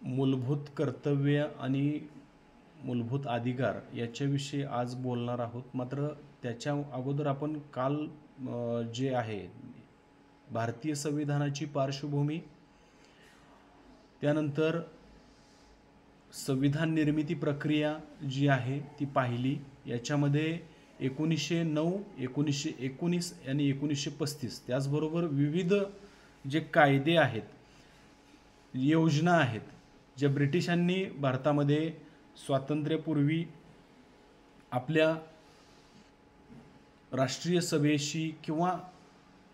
मूलभूत कर्तव्य आणि मूलभूत अधिकार याच्याविषयी आज बोलणार आहोत. मात्र त्याच्या अगोदर आपण काल जे आहे भारतीय संविधानाची पार्श्वभूमी, त्यानंतर संविधान निर्मिती प्रक्रिया जी आहे ती पाहिली. याच्यामध्ये 1909, 1919 आणि 1935 त्याचबरोबर विविध जे कायदे आहेत, योजना आहेत, ज्या ब्रिटिशांनी भारतामध्ये स्वातंत्र्यापूर्वी आपल्या राष्ट्रीय सभेशी किंवा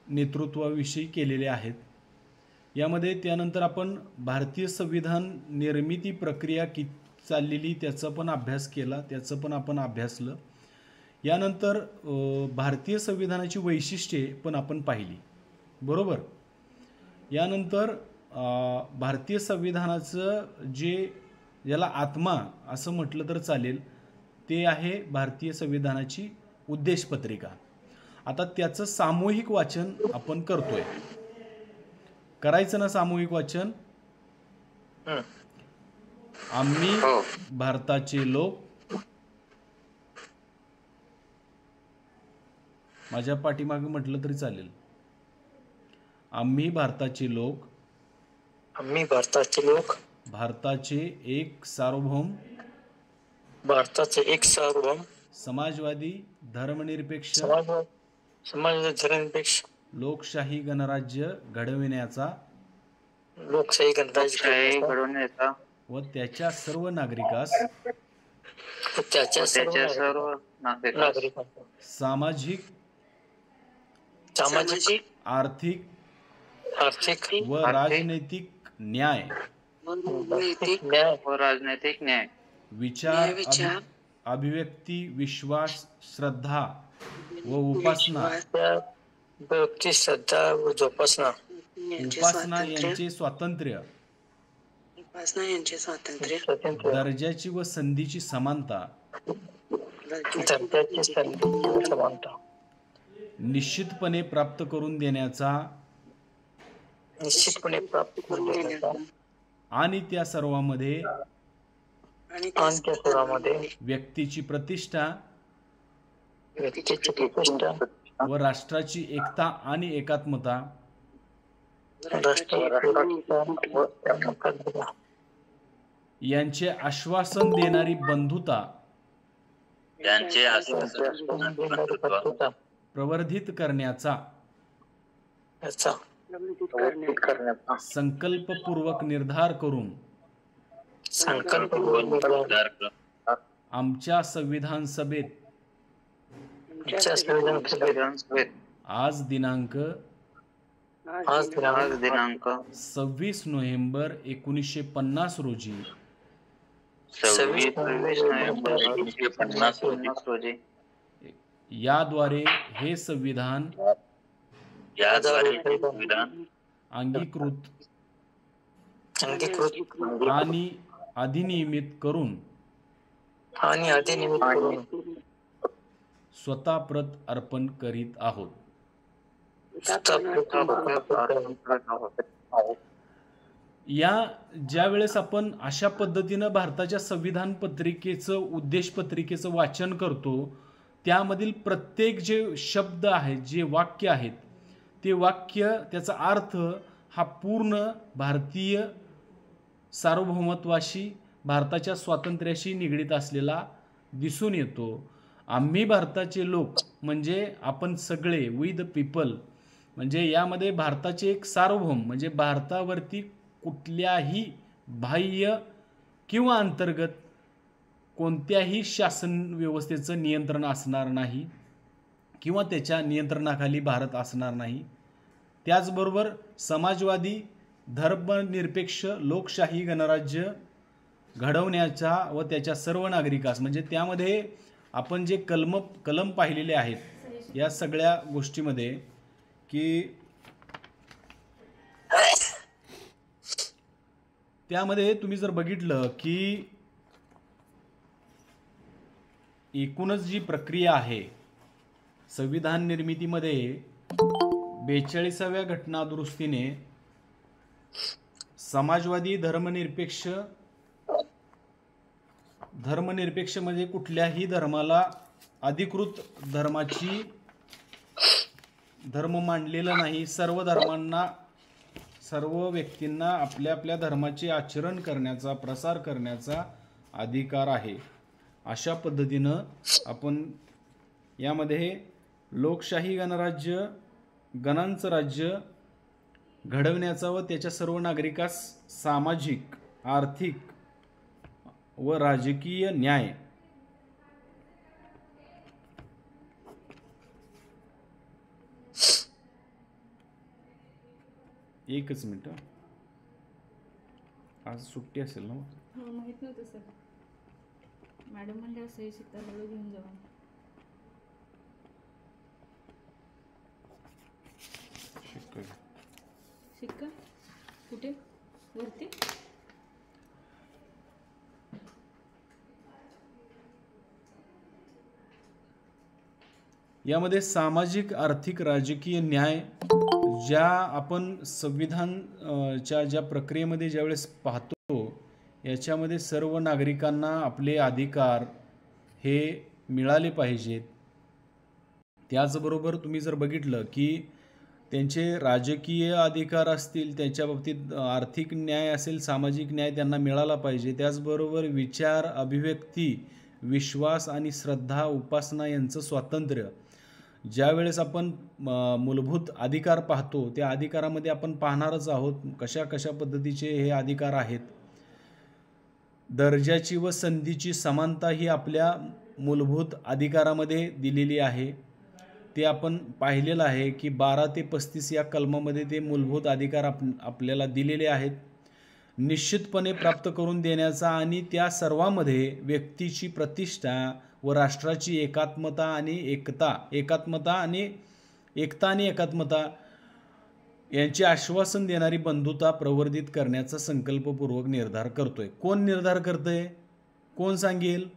नेतृत्वाविषयी केलेले आहेत. यामध्ये त्यानंतर आपण भारतीय संविधान निर्मिती प्रक्रिया किती चाललेली त्याचा पण अभ्यास केला, त्याचं पण आपण अभ्यासलं. यानंतर भारतीय संविधानाची वैशिष्ट्ये पण आपण पाहिली, बरोबर. यानंतर भारतीय संविधानाचं जे ज्याला आत्मा असं म्हटलं तर चालेल ते आहे भारतीय संविधानाची उद्देशपत्रिका. आता त्याचं सामूहिक वाचन आपण करतोय. करायचं ना सामूहिक वाचन? आम्ही भारताचे लोक, माझ्या पाठीमागे म्हटलं तरी चालेल, आम्ही भारताचे लोक, आम्ही भारताचे लोक, भारताचे एक सार्वभौम, भारताचे एक सार्वभौम, समाजवादी धर्मनिरपेक्ष, धर्मनिरपेक्ष लोकशाही गणराज्य घडविण्याचा व त्याच्या सर्व नागरिकास सामाजिक, आर्थिक व राजनैतिक न्याय, विचार, अभिव्यक्ती, विश्वास, श्रद्धा व उपासना यांचे स्वातंत्र्य, दर्जाची व संधीची समानता निश्चितपणे प्राप्त करून देण्याचा आणि त्या सर्वांमध्ये व्यक्तीची प्रतिष्ठा व राष्ट्राची एकता आणि एकात्मता यांचे आश्वासन देणारी बंधुता प्रवर्धित करण्याचा संकल्पपूर्वक निर्धार करून आमच्या संविधान सभेत आज दिनांक 26 नोव्हेंबर 1950 रोजी याद्वारे हे संविधान अंगीकृत आणि अधिनियमित करून स्वतः प्रत अर्पण करीत आहोत. या ज्या वेळेस आपण अशा पद्धतीनं भारताच्या संविधान पत्रिकेचं, उद्देश पत्रिकेचं वाचन करतो, त्यामधील प्रत्येक जे शब्द आहेत, जे वाक्य आहेत, ते वाक्य, त्याचा अर्थ हा पूर्ण भारतीय सार्वभौमत्वाशी, भारताच्या स्वातंत्र्याशी निगडीत असलेला दिसून येतो. आम्ही भारताचे लोक म्हणजे आपण सगळे, वी द पीपल, म्हणजे यामध्ये भारताचे एक सार्वभौम म्हणजे भारतावरती कुठल्याही बाह्य किंवा अंतर्गत कोणत्याही शासन व्यवस्थेचं नियंत्रण असणार नाही किंवा त्याच्या नियंत्रणाखाली भारत असणार नाही. त्याचबरोबर समाजवादी धर्मनिरपेक्ष लोकशाही गणराज्य घडवण्याचा व त्याच्या सर्व नागरिकास, म्हणजे त्यामध्ये आपण जे कलम पाहिलेले आहेत या सगळ्या गोष्टीमध्ये, की त्यामध्ये तुम्ही जर बघितलं की एकूणच जी प्रक्रिया आहे संविधान निर्मितीमध्ये 42व्या घटना दुरुस्तीने समाजवादी धर्मनिरपेक्ष म्हणजे कुठल्याही धर्माला अधिकृत धर्म मानलेला नाही. सर्व धर्मांना, सर्व व्यक्तींना आपल्या आपल्या धर्माचे आचरण करण्याचा, प्रसार करण्याचा अधिकार आहे. अशा पद्धतीनं आपण यामध्ये लोकशाही गणराज्य, गणांचं राज्य घडवण्याचा व त्याच्या सर्व नागरिकास सामाजिक, आर्थिक व राजकीय न्याय एकच मिनिट, आज सुट्टी असेल ना? हो, माहित नव्हतं सर. मॅडम म्हणले असं शिकता सगळं घेऊन जाऊ. शिक्का कुठे? वरती. यामध्ये सामाजिक, आर्थिक, राजकीय न्याय ज्या आपण संविधानच्या ज्या प्रक्रियेमध्ये ज्यावेळेस पाहतो, याच्यामध्ये सर्व नागरिकांना आपले अधिकार हे मिळाले पाहिजेत. त्याचबरोबर तुम्ही जर बघितलं की त्यांचे राजकीय अधिकार असतील, त्याच्या बाबतीत आर्थिक न्याय असेल, सामाजिक न्याय त्यांना मिळाला पाहिजे. त्याचबरोबर विचार, अभिव्यक्ती, विश्वास आणि श्रद्धा, उपासना यांचं स्वातंत्र्य. ज्यावेळेस आपण मूलभूत अधिकार पाहतो, त्या अधिकारामध्ये आपण पाहणारच आहोत कशा कशा पद्धतीचे हे अधिकार आहेत. दर्जाची व संधीची समानता ही आपल्या मूलभूत अधिकारामध्ये दिलेली आहे. ते आपण पाहिलेलं आहे की 12 ते 35 या कलमामध्ये ते मूलभूत अधिकार आपल्याला दिलेले आहेत. निश्चितपणे प्राप्त करून देण्याचा आणि त्या सर्वांमध्ये व्यक्तीची प्रतिष्ठा व राष्ट्राची एकात्मता आणि एकात्मता यांचे आश्वासन देणारी बंधुता प्रवर्धित करण्याचा संकल्पपूर्वक निर्धार करतोय. कोण निर्धार करतंय? कोण सांगेल?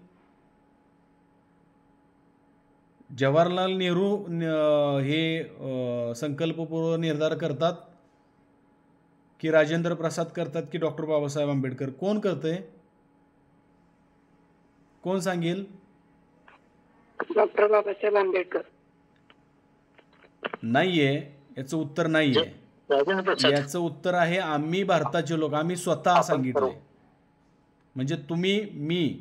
जवाहरलाल नेहरू हे संकल्पपूर्वक निर्धार करतात की राजेंद्र प्रसाद करतात की डॉक्टर बाबासाहेब आंबेडकर? कोण करतंय? कोण सांगेल? डॉक्टर बाबासाहेब आंबेडकर. नाहीये, याचं उत्तर नाहीये. याचं उत्तर आहे आम्ही भारताचे लोक. आम्ही स्वतः सांगितले. म्हणजे तुम्ही, मी,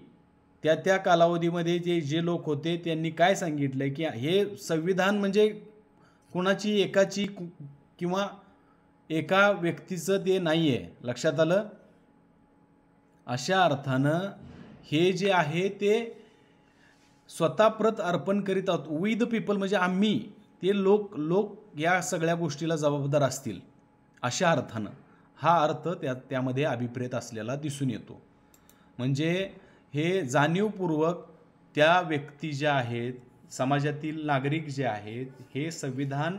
त्या कालावधीमध्ये जे लोक होते त्यांनी काय सांगितलंय की हे संविधान म्हणजे कुणाची एकाची किंवा एका व्यक्तीचं ते नाहीये. लक्षात आलं? अशा अर्थानं हे जे आहे ते स्वतः प्रत अर्पण करीत आहोत. वी द पीपल म्हणजे आम्ही, ते लोक या सगळ्या गोष्टीला जबाबदार असतील. अशा अर्थानं हा अर्थ त्यामध्ये अभिप्रेत असलेला दिसून येतो. म्हणजे हे जाणीवपूर्वक त्या व्यक्ती ज्या आहेत, समाजातील नागरिक जे आहेत, हे संविधान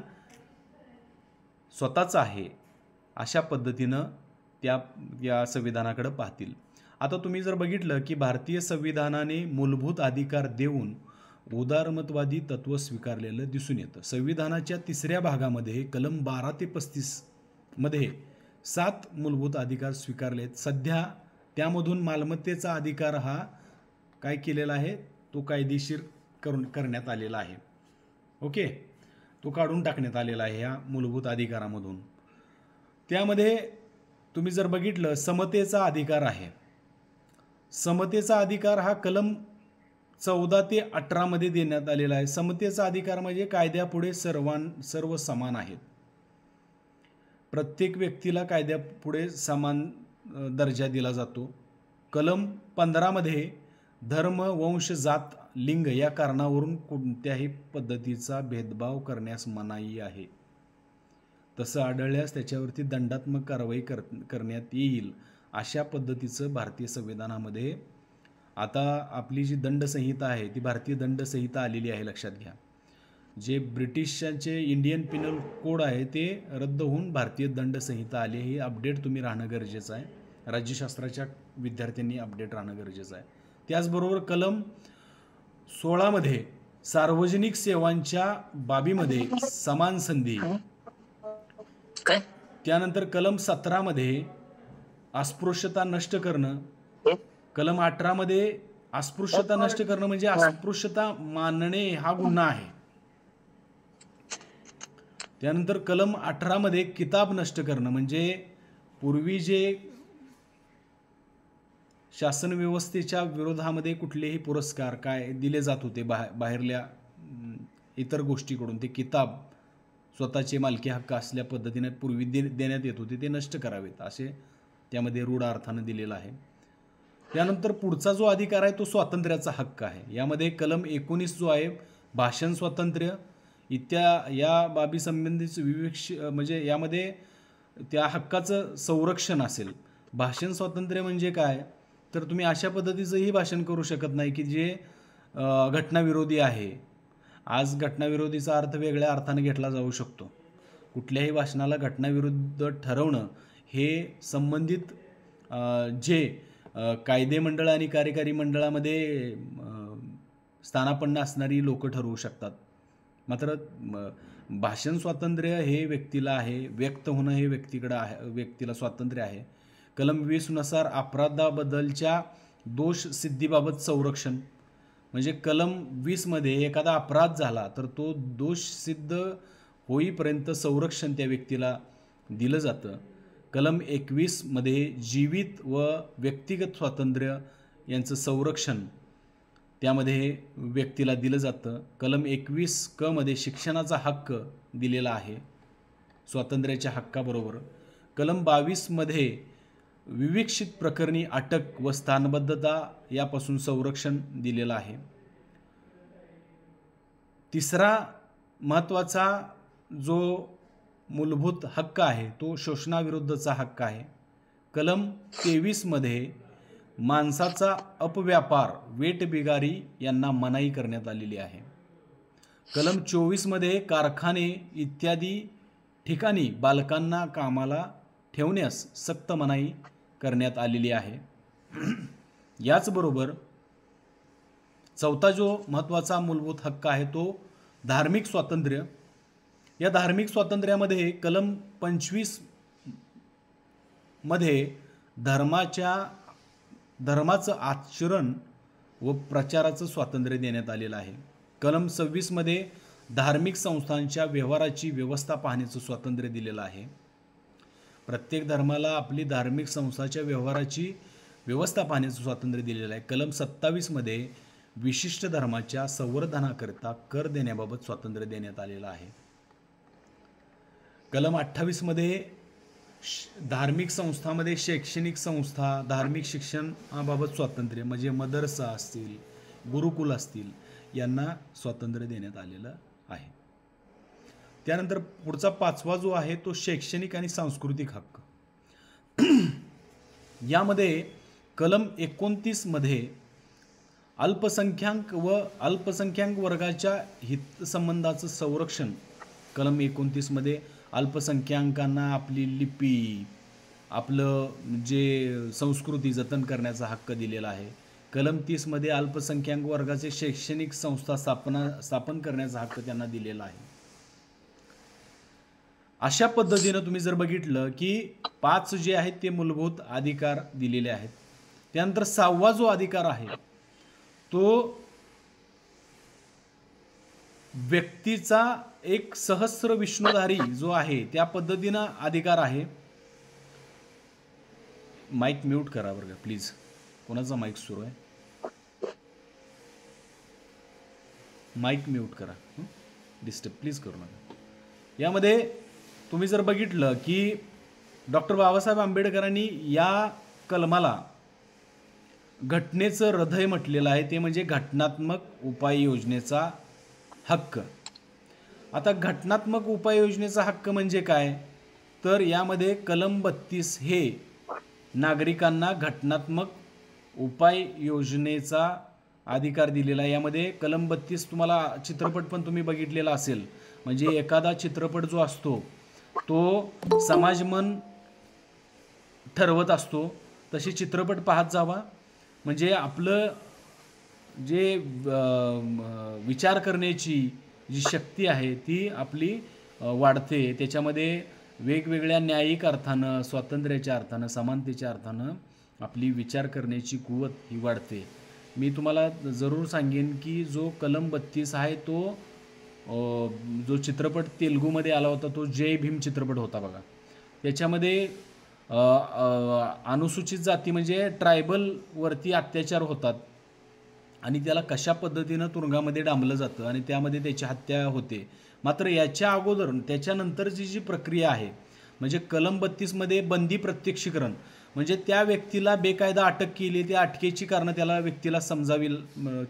स्वतःच आहे अशा पद्धतीनं या संविधानाकडे पाहतील. आता तुम्ही जर बघितलं की भारतीय संविधानाने मूलभूत अधिकार देऊन उदारमतवादी तत्व स्वीकारलेलं दिसून येतं. संविधानाच्या 3ऱ्या भागामध्ये कलम 12 ते 35 मध्ये 7 मूलभूत अधिकार स्वीकारले आहेत. सध्या त्यामधून मालमत्तेचा अधिकार हा काय केलेला आहे, तो कायदेशीर करण्यात आलेला आहे. ओके, तो काढून टाकण्यात आलेला आहे या मूलभूत अधिकारामधून. त्यामध्ये तुम्ही जर बघितलं समतेचा अधिकार आहे. समतेचा अधिकार हा कलम 14 ते 18 मध्ये देण्यात आलेला आहे. समतेचा अधिकार म्हणजे कायद्यापुढे सर्व समान आहेत. प्रत्येक व्यक्तीला कायद्यापुढे समान दर्जा दिला जातो. कलम 15 मध्ये धर्म, वंश, जात, लिंग या कारणावरून कोणत्याही पद्धतीचा भेदभाव करण्यास मनाई आहे. तसं आढळल्यास त्याच्यावरती दंडात्मक कारवाई करण्यात येईल. अशा पद्धतीचं भारतीय संविधानामध्ये आता आपली जी दंडसंहिता आहे ती भारतीय दंडसंहिता आलेली आहे. लक्षात घ्या, जे ब्रिटिशांचे इंडियन पिनल कोड आहे ते रद्द होऊन भारतीय दंडसंहिता आली. हे अपडेट तुम्ही राहणं गरजेचं आहे. राज्यशास्त्राच्या विद्यार्थ्यांनी अपडेट राहणं गरजेचं आहे. त्याचबरोबर कलम 16 मध्ये सार्वजनिक सेवांच्या बाबीमध्ये समान संधी. त्यानंतर कलम 17 मध्ये अस्पृश्यता नष्ट करणं. हे कलम 18 मध्ये अस्पृश्यता नष्ट करणं म्हणजे अस्पृश्यता मानणे हा गुन्हा आहे. त्यानंतर कलम 18 मध्ये किताब नष्ट करणं म्हणजे पूर्वी जे शासन व्यवस्थेच्या विरोधामध्ये कुठलेही पुरस्कार काय दिले जात होते बाहेरल्या इतर गोष्टीकडून, ते किताब स्वतःचे मालकी हक्क असल्या पद्धतीने पूर्वी देण्यात येत होते, ते नष्ट करावेत असे त्यामध्ये रूढ अर्थानं दिलेलं आहे. त्यानंतर पुढचा जो अधिकार आहे तो स्वातंत्र्याचा हक्क आहे. यामध्ये कलम 19 जो आहे भाषण स्वातंत्र्य या बाबी संबंधित म्हणजे यामध्ये त्या हक्काचं संरक्षण असेल. भाषण स्वातंत्र्य म्हणजे काय, तर तुम्ही अशा पद्धतीचंही भाषण करू शकत नाही की जे घटनाविरोधी आहे. आज घटनाविरोधीचा अर्थ वेगळ्या अर्थाने घेतला जाऊ शकतो. कुठल्याही भाषणाला घटनाविरुद्ध ठरवणं हे संबंधित जे कायदे मंडळ आणि कार्यकारी मंडळामध्ये स्थानापन्न असणारी लोक ठरवू शकतात. मात्र भाषण स्वातंत्र्य हे व्यक्तीला आहे, व्यक्त होणं हे व्यक्तीला स्वातंत्र्य आहे. कलम 20 नुसार अपराधाबद्दलच्या दोष सिद्धीबाबत संरक्षण म्हणजे कलम 20 मध्ये एखादा अपराध झाला तर तो दोष सिद्ध होईपर्यंत संरक्षण त्या व्यक्तीला दिलं जातं. कलम 21 मध्ये जीवित व व्यक्तिगत स्वातंत्र्य यांचं संरक्षण त्यामध्ये व्यक्तीला दिलं जातं. कलम 21 क मध्ये शिक्षणाचा हक्क दिलेला आहे स्वातंत्र्याच्या हक्काबरोबर. कलम 22 मध्ये विवेक्षित प्रकरणी अटक व स्थानबद्धता यापासून संरक्षण दिलेलं आहे. तिसरा महत्त्वाचा जो मूलभूत हक्क आहे तो शोषणाविरुद्धचा हक्क आहे. कलम 23 मध्ये माणसाचा अपव्यापार, वेठबिगारी यांना मनाई करण्यात आलेली आहे. कलम 24 मध्ये कारखाने इत्यादी ठिकाणी बालकांना कामाला ठेवण्यास सक्त मनाई करण्यात आलेली आहे. याचबरोबर चौथा जो महत्त्वाचा मूलभूत हक्क आहे तो धार्मिक स्वातंत्र्य. या धार्मिक स्वातंत्र्यामध्ये कलम 25 मध्ये धर्माचं आचरण व प्रचाराचं स्वातंत्र्य देण्यात आलेलं आहे. कलम 26 मध्ये धार्मिक संस्थांच्या व्यवहाराची व्यवस्था पाहण्याचं स्वातंत्र्य दिलेलं आहे. प्रत्येक धर्माला आपली धार्मिक संस्थाच्या व्यवहाराची व्यवस्था पाहण्याचं स्वातंत्र्य दिलेलं आहे. कलम 27 मध्ये विशिष्ट धर्माच्या संवर्धनाकरिता कर देण्याबाबत स्वातंत्र्य देण्यात आलेलं आहे. कलम 28 मध्ये धार्मिक संस्थांमध्ये शैक्षणिक संस्था धार्मिक शिक्षणाबाबत स्वातंत्र्य म्हणजे मदरसा असतील, गुरुकुल असतील यांना स्वातंत्र्य देण्यात आलेलं आहे. त्यानंतर पुढचा पाचवा जो आहे तो शैक्षणिक आणि सांस्कृतिक हक्क. यामध्ये कलम 29 मध्ये अल्पसंख्याक वर्गाच्या हितसंबंधाचं संरक्षण. कलम 29 मध्ये अल्पसंख्याकांना आपली लिपी, आपलं जे संस्कृती जतन करण्याचा हक्क दिलेला आहे. कलम 30 मध्ये अल्पसंख्याक वर्गाचे शैक्षणिक संस्था स्थापन करण्याचा हक्क त्यांना दिलेला आहे. अशा पद्धतीनं तुम्ही जर बघितलं की 5 जे आहेत ते मूलभूत अधिकार दिलेले आहेत. त्यानंतर 6वा जो अधिकार आहे तो व्यक्तीचा एक सहस्र विष्णुधारी जो आहे त्या पद्धतीनं अधिकार आहे. माईक म्यूट करा बरं का प्लीज. कोणाचा माईक सुरू आहे? माईक म्यूट करा, डिस्टर्ब प्लीज करू नका. यामध्ये तुम्ही जर बघितलं की डॉक्टर बाबासाहेब आंबेडकरांनी या कलमाला घटनेचं हृदय म्हटलेलं आहे, ते म्हणजे घटनात्मक उपाययोजनेचा हक्क. आता घटनात्मक उपाययोजनेचा हक्क म्हणजे काय, तर यामध्ये कलम 32 हे नागरिकांना घटनात्मक उपाययोजनेचा अधिकार दिलेला आहे. यामध्ये कलम 32 तुम्हाला चित्रपट पण तुम्ही बघितलेला असेल. म्हणजे एखादा चित्रपट जो असतो तो समाजमन ठरवत असतो, तशी चित्रपट पाहत जावा. म्हणजे आपलं जे विचार करण्याची जी शक्ती आहे ती आपली वाढते. त्याच्यामध्ये वेगवेगळ्या न्यायिक अर्थानं, स्वातंत्र्याच्या अर्थानं, समानतेच्या अर्थानं आपली विचार करण्याची कुवत ही वाढते. मी तुम्हाला जरूर सांगेन की जो कलम 32 आहे तो जो चित्रपट तेलुगूमध्ये आला होता तो जय भीम चित्रपट होता बघा. त्याच्यामध्ये अनुसूचित जाती म्हणजे ट्रायबलवरती अत्याचार होतात आणि त्याला कशा पद्धतीनं तुरुंगामध्ये डांबलं जातं आणि त्यामध्ये त्याची हत्या होते. मात्र याच्या अगोदर त्याच्यानंतरची जी प्रक्रिया आहे म्हणजे कलम 32मध्ये बंदी प्रत्यक्षीकरण म्हणजे त्या व्यक्तीला बेकायदा अटक केली, त्या अटकेची कारणं त्याला व्यक्तीला समजावी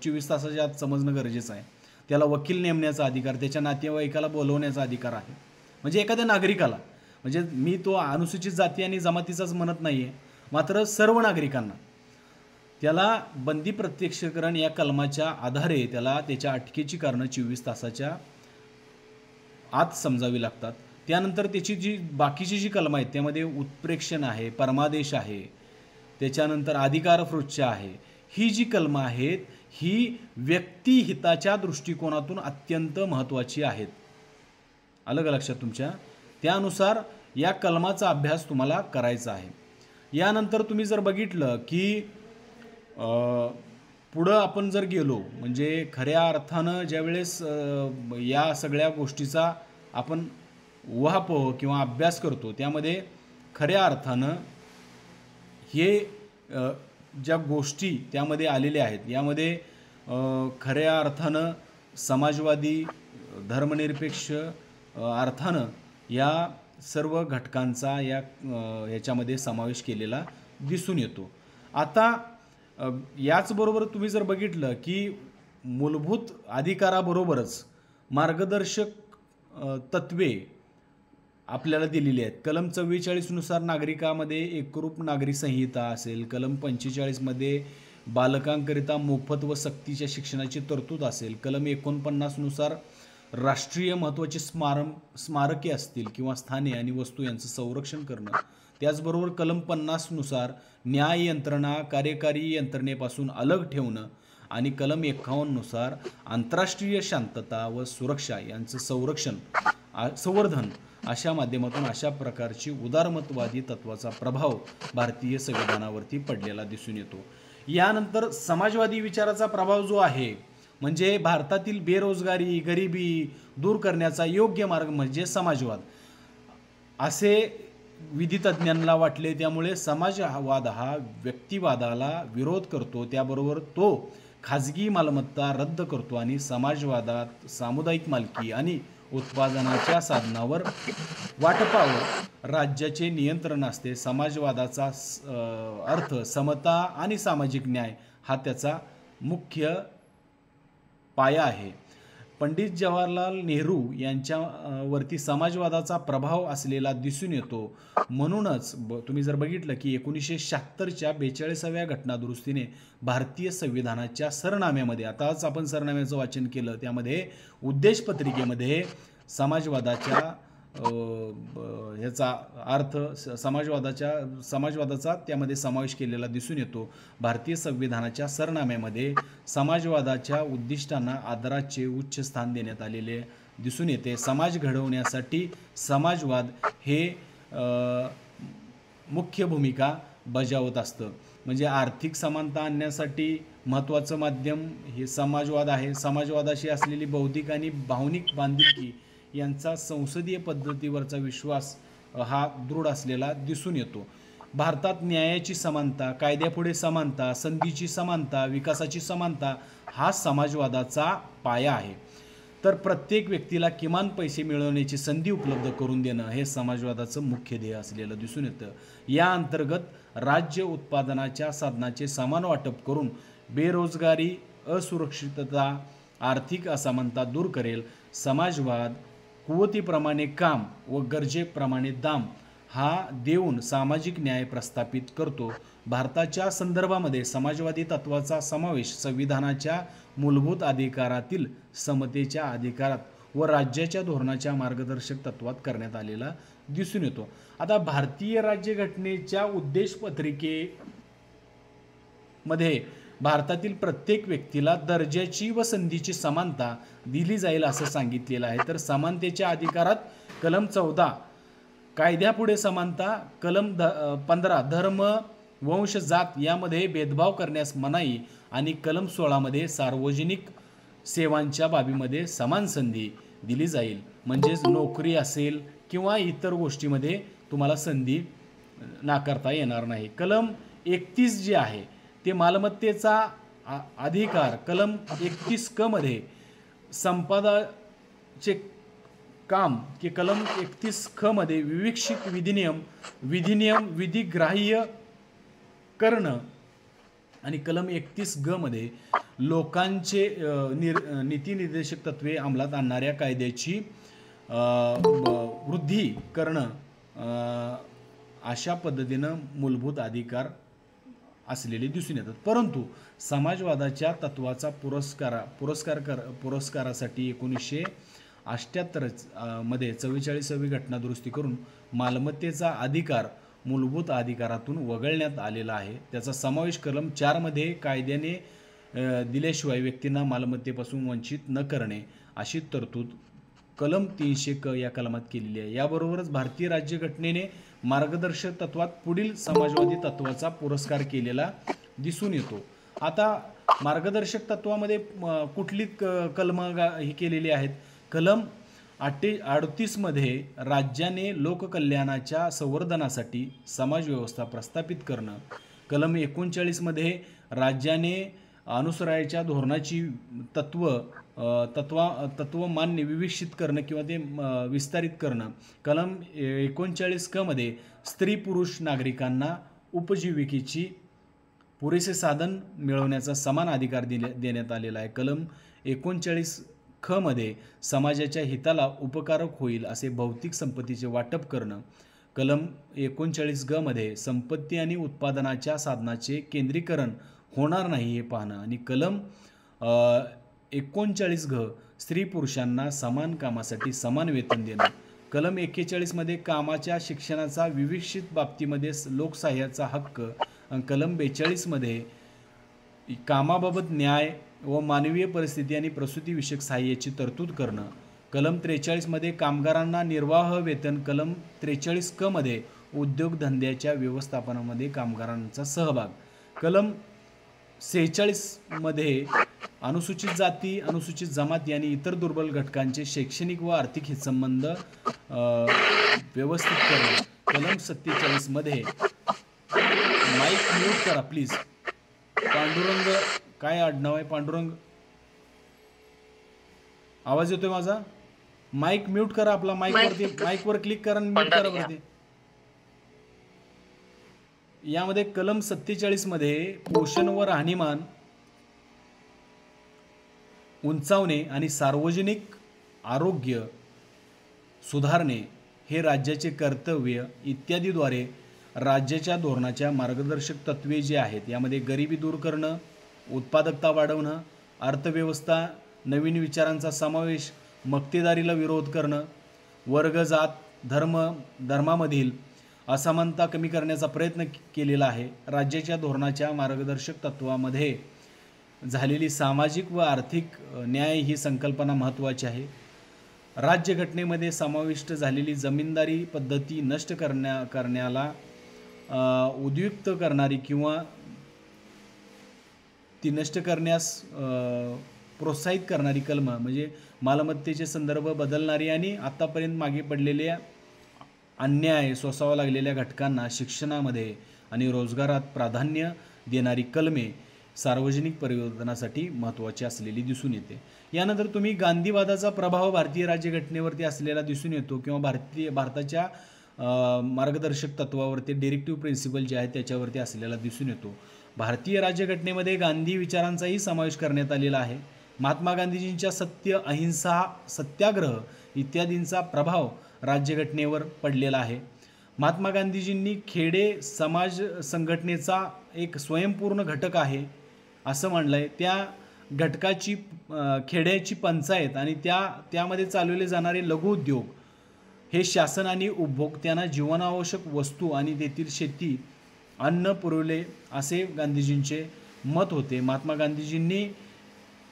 24 तासाच्या आत समजणं गरजेचं आहे. त्याला वकील नेमण्याचा अधिकार, त्याच्या नातेवाईकाला बोलवण्याचा अधिकार आहे. म्हणजे एखाद्या नागरिकाला, म्हणजे मी तो अनुसूचित जाती आणि जमातीचाच म्हणत नाही आहे, मात्र सर्व नागरिकांना त्याला बंदी प्रत्यक्षीकरण या कलमाच्या आधारे त्याला त्याच्या अटकेची कारणं 24 तासाच्या आत समजावी लागतात. त्यानंतर त्याची जी बाकीची जी कलमं आहेत त्यामध्ये उत्प्रेक्षण आहे, परमादेश आहे, त्याच्यानंतर अधिकार फृच्छा आहे. ही जी कलमं आहेत ही व्यक्तिहिताच्या दृष्टिकोनातून अत्यंत महत्त्वाची आहेत. आलं का लक्षात तुमच्या? त्यानुसार या कलमाचा अभ्यास तुम्हाला करायचा आहे. यानंतर तुम्ही जर बघितलं की पुढं आपण जर गेलो म्हणजे खऱ्या अर्थानं ज्यावेळेस या सगळ्या गोष्टीचा आपण उहापोह किंवा अभ्यास करतो त्यामध्ये खऱ्या अर्थानं हे ज्या गोष्टी त्यामध्ये आलेल्या आहेत यामध्ये खऱ्या अर्थानं समाजवादी धर्मनिरपेक्ष अर्थानं या सर्व घटकांचा याच्यामध्ये समावेश केलेला दिसून येतो. आता याचबरोबर तुम्ही जर बघितलं की मूलभूत अधिकाराबरोबरच मार्गदर्शक तत्वे आपल्याला दिलेली आहेत. कलम 44 नुसार नागरिकामध्ये एकरूप नागरी संहिता असेल, कलम 45 मध्ये बालकांकरिता मोफत व सक्तीच्या शिक्षणाची तरतूद असेल, कलम 49 नुसार राष्ट्रीय महत्त्वाची स्मारके असतील किंवा स्थाने आणि वस्तू यांचं संरक्षण करणं, त्याचबरोबर कलम 50 नुसार न्याय यंत्रणा कार्यकारी यंत्रणेपासून अलग ठेवणं आणि कलम 51 नुसार आंतरराष्ट्रीय शांतता व सुरक्षा यांचं संवर्धन अशा माध्यमातून अशा प्रकारची उदारमतवादी तत्वाचा प्रभाव भारतीय संविधानावरती पडलेला दिसून येतो. यानंतर समाजवादी विचाराचा प्रभाव जो आहे म्हणजे भारतातील बेरोजगारी गरिबी दूर करण्याचा योग्य मार्ग म्हणजे समाजवाद असे विधितज्ञांना वाटले. त्यामुळे समाजवाद हा व्यक्तिवादाला विरोध करतो, त्याबरोबर तो खाजगी मालमत्ता रद्द करतो आणि समाजवादात सामुदायिक मालकी आणि उत्पादनाच्या साधनावर वाटपावर राज्याचे नियंत्रण असते. समाजवादाचा अर्थ समता आणि सामाजिक न्याय हा त्याचा मुख्य पाया आहे. पंडित जवाहरलाल नेहरू यांच्यावरती समाजवादाचा प्रभाव असलेला दिसून येतो. म्हणूनच तुम्ही जर बघितलं की 1976च्या 42व्या घटनादुरुस्तीने भारतीय संविधानाच्या सरनाम्यामध्ये, आताच आपण सरनाम्याचं वाचन केलं, त्यामध्ये उद्देशपत्रिकेमध्ये समाजवादाच्या ह्याचा अर्थ समाजवादाचा त्यामध्ये समावेश केलेला दिसून येतो. भारतीय संविधानाच्या सरनाम्यामध्ये समाजवादाच्या उद्दिष्टांना आदराचे उच्च स्थान देण्यात आलेले दिसून येते. समाज घडवण्यासाठी समाजवाद हे मुख्य भूमिका बजावत असतं. म्हणजे आर्थिक समानता आणण्यासाठी महत्त्वाचं माध्यम हे समाजवाद आहे. समाजवादाशी असलेली बौद्धिक आणि भावनिक बांधिलकी यांचा संसदीय पद्धतीवरचा विश्वास हा दृढ असलेला दिसून येतो. भारतात न्यायाची समानता, कायद्यापुढे समानता, संधीची समानता, विकासाची समानता हा समाजवादाचा पाया आहे. तर प्रत्येक व्यक्तीला किमान पैसे मिळवण्याची संधी उपलब्ध करून देणं हे समाजवादाचं मुख्य ध्येय असलेलं दिसून येतं. या अंतर्गत राज्य उत्पादनाच्या साधनाचे समान वाटप करून बेरोजगारी, असुरक्षितता, आर्थिक असमानता दूर करेल. समाजवाद कुवतीप्रमाणे काम व गरजेप्रमाणे दाम हा देऊन सामाजिक न्याय प्रस्थापित करतो. भारताच्या संदर्भामध्ये समाजवादी तत्वाचा समावेश संविधानाच्या मूलभूत अधिकारातील समतेच्या अधिकारात व राज्याच्या धोरणाच्या मार्गदर्शक तत्वात करण्यात आलेला दिसून येतो. आता भारतीय राज्यघटनेच्या उद्देशपत्रिकेमध्ये भारतातील प्रत्येक व्यक्तीला दर्जाची व संधीची समानता दिली जाईल असं सांगितलेलं आहे. तर समानतेच्या अधिकारात कलम 14 कायद्यापुढे समानता, कलम 15 धर्म वंश जात यामध्ये भेदभाव करण्यास मनाई आणि कलम 16 मध्ये सार्वजनिक सेवांच्या बाबीमध्ये समान संधी दिली जाईल. म्हणजेच नोकरी असेल किंवा इतर गोष्टीमध्ये तुम्हाला संधी नाकारता येणार नाही. कलम 31 जे आहे ते मालमत्तेचा अधिकार, कलम 31 क मध्ये संपादाचे काम की कलम 31 ख मध्ये विवक्षित विधिनियम विधिग्राह्य करणं आणि कलम 31 ग मध्ये लोकांचे नीती निर्देशक तत्वे अंमलात आणणाऱ्या कायद्याची वृद्धी करणं अशा पद्धतीनं मूलभूत अधिकार असलेले दिसून येतात. परंतु समाजवादाच्या तत्वाचा पुरस्कारासाठी 1978 मध्ये 44वी घटना दुरुस्ती करून मालमत्तेचा अधिकार मूलभूत अधिकारातून वगळण्यात आलेला आहे. त्याचा समावेश कलम 4 मध्ये कायद्याने दिल्याशिवाय व्यक्तींना मालमत्तेपासून वंचित न करणे अशी तरतूद कलम 300 क या कलमात केलेली आहे. याबरोबरच भारतीय राज्यघटनेने मार्गदर्शक तत्वात पुढील समाजवादी तत्वाचा पुरस्कार केलेला दिसून येतो. आता मार्गदर्शक तत्वामध्ये कुठली कलम ही केलेली आहेत? कलम 38 मध्ये राज्याने लोककल्याणाच्या संवर्धनासाठी समाज व्यवस्था प्रस्थापित करणं, कलम 39 मध्ये राज्याने अनुसरायच्या धोरणाची तत्व मान्य विकसित करणं किंवा ते विस्तारित करणं, कलम 39 क मध्ये स्त्री पुरुष नागरिकांना उपजीविकेची पुरेसे साधन मिळवण्याचा समान अधिकार देण्यात आलेला आहे. कलम 39 ख मध्ये समाजाच्या हिताला उपकारक होईल असे भौतिक संपत्तीचे वाटप करणं, कलम 39 ग मध्ये संपत्ती आणि उत्पादनाच्या साधनाचे केंद्रीकरण होणार नाही हे पाहणं आणि कलम 39 घ स्त्री पुरुषांना समान कामासाठी समान वेतन देणं, कलम 41 मध्ये कामाच्या शिक्षणाचा विवक्षित बाबतीमध्ये लोकसहाय्याचा हक्क, कलम 42 मध्ये कामाबाबत न्याय व मानवीय परिस्थिती आणि प्रसूतीविषयक सहाय्याची तरतूद करणं, कलम 43 मध्ये कामगारांना निर्वाह वेतन, कलम 43 क मध्ये उद्योगधंद्याच्या व्यवस्थापनामध्ये कामगारांचा सहभाग, कलम 46 मध्ये अनुसूचित जाती, अनुसूचित जमाती आणि इतर दुर्बल घटकांचे शैक्षणिक व आर्थिक हितसंबंध व्यवस्थित करणं, कलम 47 मध्ये माईक म्यूट करा प्लीज. पांडुरंग काय आडनाव आहे? पांडुरंग, आवाज येतोय माझा? माईक म्यूट करा आपला. माईकवर क्लिक करा आणि म्यूट करा वरती. यामध्ये कलम 47 मध्ये पोषण व राहणीमान उंचावणे आणि सार्वजनिक आरोग्य सुधारणे हे राज्याचे कर्तव्य इत्यादीद्वारे राज्याच्या धोरणाच्या मार्गदर्शक तत्वे जे आहेत यामध्ये गरिबी दूर करणं, उत्पादकता वाढवणं, अर्थव्यवस्था, नवीन विचारांचा समावेश, मक्तेदारीला विरोध करणं, वर्ग, जात, धर्मामधील असमानता कमी करण्याचा प्रयत्न केलेला आहे. राज्याच्या धोरणाच्या मार्गदर्शक तत्वामध्ये झालेली सामाजिक व आर्थिक न्याय ही संकल्पना महत्त्वाची आहे. राज्यघटनेमध्ये समाविष्ट झालेली जमीनदारी पद्धती नष्ट करण्याला उद्युक्त करणारी किंवा ती नष्ट करण्यास प्रोत्साहित करणारी कलम म्हणजे मालमत्तेचे संदर्भ बदलणारी आणि आतापर्यंत मागे पडलेल्या अन्याय सोसावा लागलेल्या घटकांना शिक्षणामध्ये आणि रोजगारात प्राधान्य देणारी कलमे सार्वजनिक परिवर्तनासाठी महत्त्वाची असलेली दिसून येते. यानंतर तुम्ही गांधीवादाचा प्रभाव भारतीय राज्यघटनेवरती असलेला दिसून येतो किंवा भारताच्या मार्गदर्शक तत्वावरती डिरेक्टिव्ह प्रिन्सिपल जे आहे त्याच्यावरती असलेला दिसून येतो. भारतीय राज्यघटनेमध्ये गांधी विचारांचाही समावेश करण्यात आलेला आहे. महात्मा गांधीजींच्या सत्य, अहिंसा, सत्याग्रह इत्यादींचा प्रभाव राज्यघटनेवर पडलेला आहे. महात्मा गांधीजींनी खेडे समाज संघटनेचा एक स्वयंपूर्ण घटक आहे असं म्हणलं आहे. त्या घटकाची खेड्याची पंचायत आणि त्यामध्ये चालवले जाणारे लघुउद्योग हे शासन आणि उपभोक्त्यांना जीवनावश्यक वस्तू आणि तेथील शेती अन्न पुरवले असे गांधीजींचे मत होते. महात्मा गांधीजींनी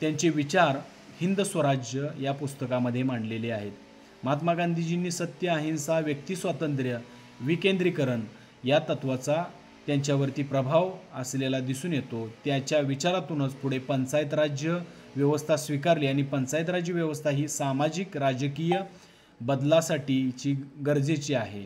त्यांचे विचार हिंद स्वराज्य या पुस्तकामध्ये मांडलेले आहेत. महात्मा गांधीजींनी सत्य, अहिंसा, व्यक्ती स्वातंत्र्य, विकेंद्रीकरण या तत्वाचा त्यांच्यावरती प्रभाव असलेला दिसून येतो. त्याच्या विचारातूनच पुढे पंचायत राज्य व्यवस्था स्वीकारली आणि पंचायत राज्य व्यवस्था ही सामाजिक राजकीय बदलासाठीची गरजेची आहे.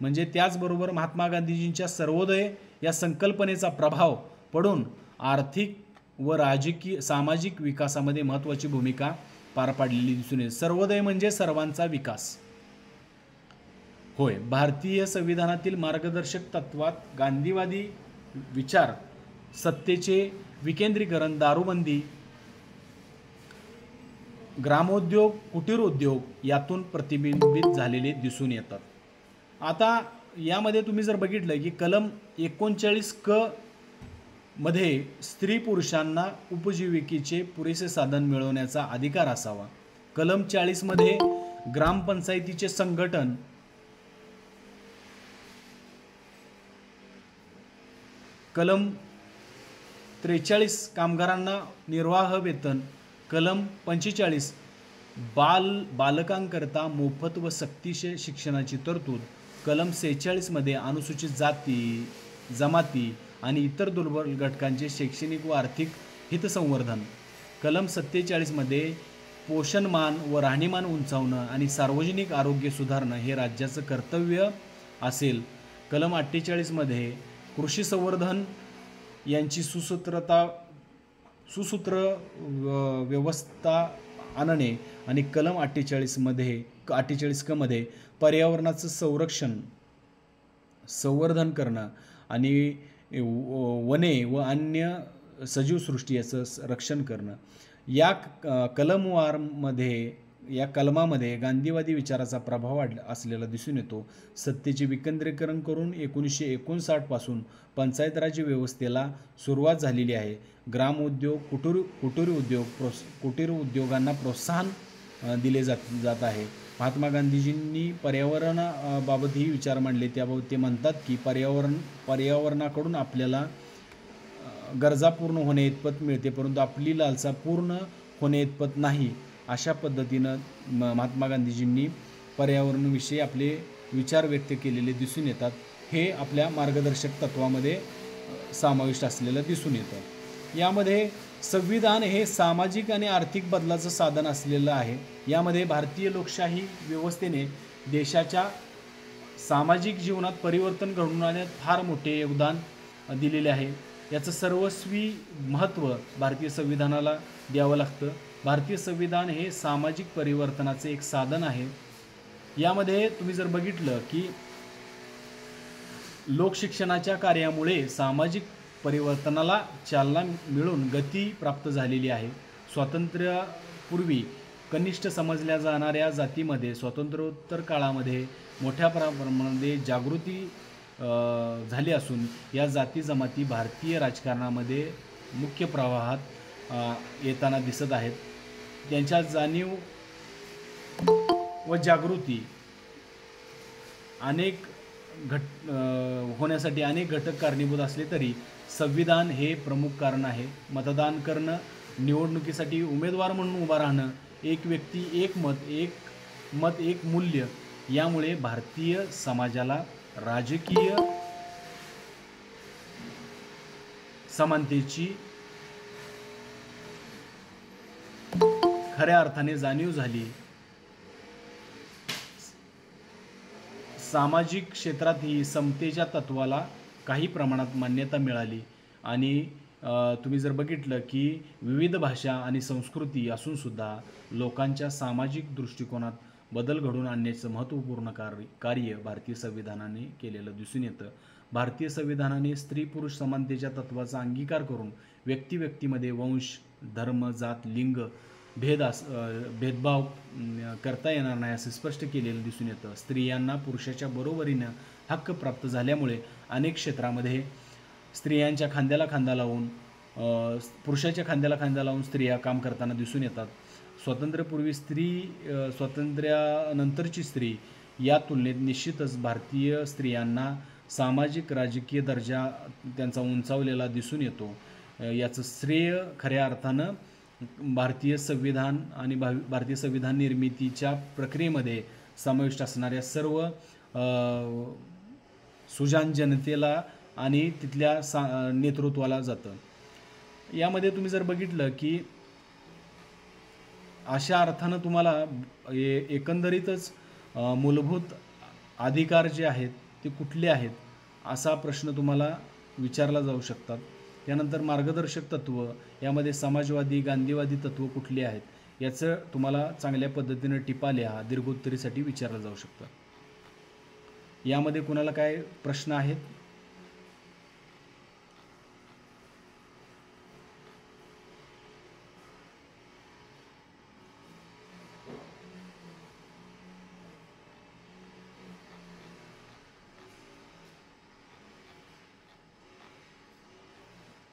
म्हणजे त्याचबरोबर महात्मा गांधीजींच्या सर्वोदय या संकल्पनेचा प्रभाव पडून आर्थिक व राजकीय सामाजिक विकासामध्ये महत्त्वाची भूमिका पार पाडलेली दिसून येते. सर्वोदय म्हणजे सर्वांचा विकास होय. भारतीय संविधानातील मार्गदर्शक तत्वात गांधीवादी विचार सत्तेचे विकेंद्रीकरण, दारूबंदी, ग्रामोद्योग, कुटीर उद्योग यातून प्रतिबिंबित झालेले दिसून येतात. आता यामध्ये तुम्ही जर बघितलं की कलम 39 क मध्ये स्त्री पुरुषांना उपजीविकेचे पुरेसे साधन मिळवण्याचा अधिकार असावा. कलम 40 मध्ये ग्रामपंचायतीचे संघटन, कलम 43 कामगारांना निर्वाह वेतन, कलम 45 बालकांकरता मोफत व सक्तीचे शिक्षणाची तरतूद, कलम 46 मध्ये अनुसूचित जाती, जमाती आणि इतर दुर्बल घटकांचे शैक्षणिक व आर्थिक हितसंवर्धन, कलम 47 मध्ये पोषणमान व राहणीमान उंचावणं आणि सार्वजनिक आरोग्य सुधारणं हे राज्याचं कर्तव्य असेल. कलम 48 मध्ये कृषी संवर्धन यांची सुसूत्र व्यवस्था आणणे आणि कलम 48 क मध्ये पर्यावरणाचं संवर्धन करणं आणि वने व अन्य सजीव सृष्टी याचं रक्षण करणं. या कलमामध्ये गांधीवादी विचाराचा प्रभाव असलेला दिसून येतो. सत्तेचे विकेंद्रीकरण करून 1959 पासून पंचायत राज्य व्यवस्थेला सुरुवात झालेली आहे. ग्रामोद्योग, कुटीर उद्योगांना प्रोत्साहन दिले जात आहे. महात्मा गांधीजींनी पर्यावरणाबाबतही विचार मांडले. त्याबाबत ते म्हणतात की पर्यावरणाकडून आपल्याला गरजा पूर्ण होणे इतपत मिळते, परंतु आपली लालसा पूर्ण होणे इतपत नाही. अशा पद्धतीनं महात्मा गांधीजींनी पर्यावरणाविषयी आपले विचार व्यक्त केलेले दिसून येतात. हे आपल्या मार्गदर्शक तत्वामध्ये समाविष्ट असलेलं दिसून येतं. यामध्ये संविधान हे सामाजिक आणि आर्थिक बदलाचं साधन असलेलं आहे. यामध्ये भारतीय लोकशाही व्यवस्थेने देशाच्या सामाजिक जीवनात परिवर्तन घडवून आणण्यात फार मोठे योगदान दिलेले आहे. याचं सर्वस्वी महत्त्व भारतीय संविधानाला द्यावं लागतं. भारतीय संविधान हे सामाजिक परिवर्तनाचे एक साधन आहे. यामध्ये तुम्ही जर बघितलं की लोकशिक्षणाच्या कार्यामुळे सामाजिक परिवर्तनाला चालना मिळून गती प्राप्त झालेली आहे. स्वातंत्र्यापूर्वी कनिष्ठ समजल्या जाणाऱ्या जातीमध्ये स्वातंत्र्योत्तर काळामध्ये मोठ्या प्रमाणामध्ये जागृती झाली असून या जाती जमाती भारतीय राजकारणामध्ये मुख्य प्रवाहात येताना दिसत आहेत. त्यांच्या जाणीव व जागृती होण्यासाठी अनेक घटक कारणीभूत असले तरी संविधान हे प्रमुख कारण आहे. मतदान करणं, निवडणुकीसाठी उमेदवार म्हणून उभा राहणं, एक व्यक्ती एक मत एक मूल्य यामुळे भारतीय समाजाला राजकीय समानतेची खऱ्या अर्थाने जाणीव झाली. सामाजिक क्षेत्रातही समतेच्या तत्वाला काही प्रमाणात मान्यता मिळाली आणि तुम्ही जर बघितलं की विविध भाषा आणि संस्कृती असूनसुद्धा लोकांच्या सामाजिक दृष्टिकोनात बदल घडवून आणण्याचं महत्त्वपूर्ण कार्य भारतीय संविधानाने केलेलं दिसून येतं. भारतीय संविधानाने स्त्री पुरुष समानतेच्या तत्वाचा अंगीकार करून व्यक्तीमध्ये वंश, धर्म, जात, लिंग भेदभाव करता येणार नाही असं स्पष्ट केलेलं दिसून येतं. स्त्रियांना पुरुषाच्या बरोबरीनं हक्क प्राप्त झाल्यामुळे अनेक क्षेत्रामध्ये स्त्रियांच्या खांद्याला खांदा लावून पुरुषाच्या खांद्याला खांदा लावून स्त्रिया काम करताना दिसून येतात. स्वातंत्र्यापूर्वी स्वातंत्र्यानंतरची स्त्री या तुलनेत निश्चितच भारतीय स्त्रियांना सामाजिक राजकीय दर्जा त्यांचा उंचावलेला दिसून येतो. याचं श्रेय खऱ्या अर्थानं भारतीय संविधान आणि भारतीय संविधान निर्मितीच्या प्रक्रियेमध्ये समाविष्ट असणाऱ्या सर्व सुजाण जनतेला आणि तिथल्या नेतृत्वाला जातं. यामध्ये तुम्ही जर बघितलं की अशा अर्थानं तुम्हाला एकंदरीतच मूलभूत अधिकार जे आहेत ते कुठले आहेत असा प्रश्न तुम्हाला विचारला जाऊ शकतात. त्यानंतर मार्गदर्शक तत्त्व यामध्ये समाजवादी गांधीवादी तत्त्व कुठली आहेत याचं तुम्हाला चांगल्या पद्धतीनं टिपा लिहा दीर्घोत्तरीसाठी विचारलं जाऊ शकतं. यामध्ये कुणाला काय प्रश्न आहेत?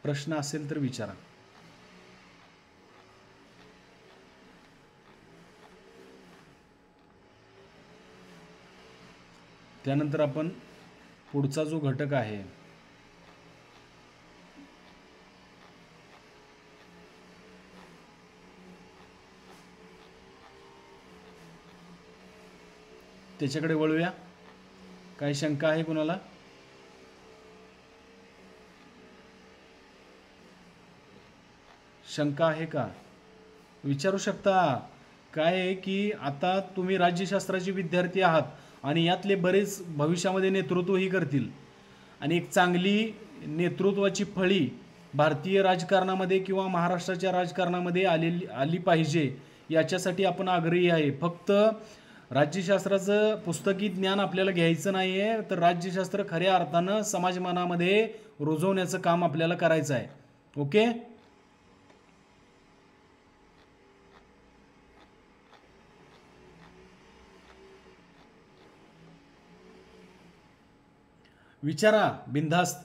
प्रश्न असेल तर विचारा. त्यानंतर आपण पुढचा जो घटक आहे त्याच्याकडे वळूया. काय शंका आहे कुणाला? शंका आहे का? विचारू शकता. काय आहे की आता तुम्ही राज्यशास्त्राचे विद्यार्थी आहात आणि यातले बरेच भविष्यामध्ये नेतृत्वही करतील आणि एक चांगली नेतृत्वाची फळी भारतीय राजकारणामध्ये किंवा महाराष्ट्राच्या राजकारणामध्ये आली पाहिजे याच्यासाठी आपण आग्रही आहे. फक्त राज्यशास्त्राचं पुस्तकी ज्ञान आपल्याला घ्यायचं नाही आहे, तर राज्यशास्त्र खऱ्या अर्थानं समाजमानामध्ये रुजवण्याचं काम आपल्याला करायचं आहे. ओके. विचारा बिनधास्त.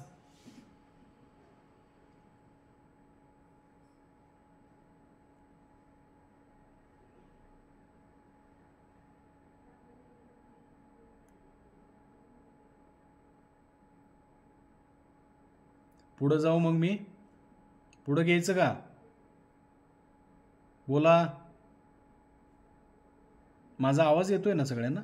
पुढं जाऊ मग मी? पुढं घ्यायचं का? बोला. माझा आवाज येतोय ना सगळ्यांना?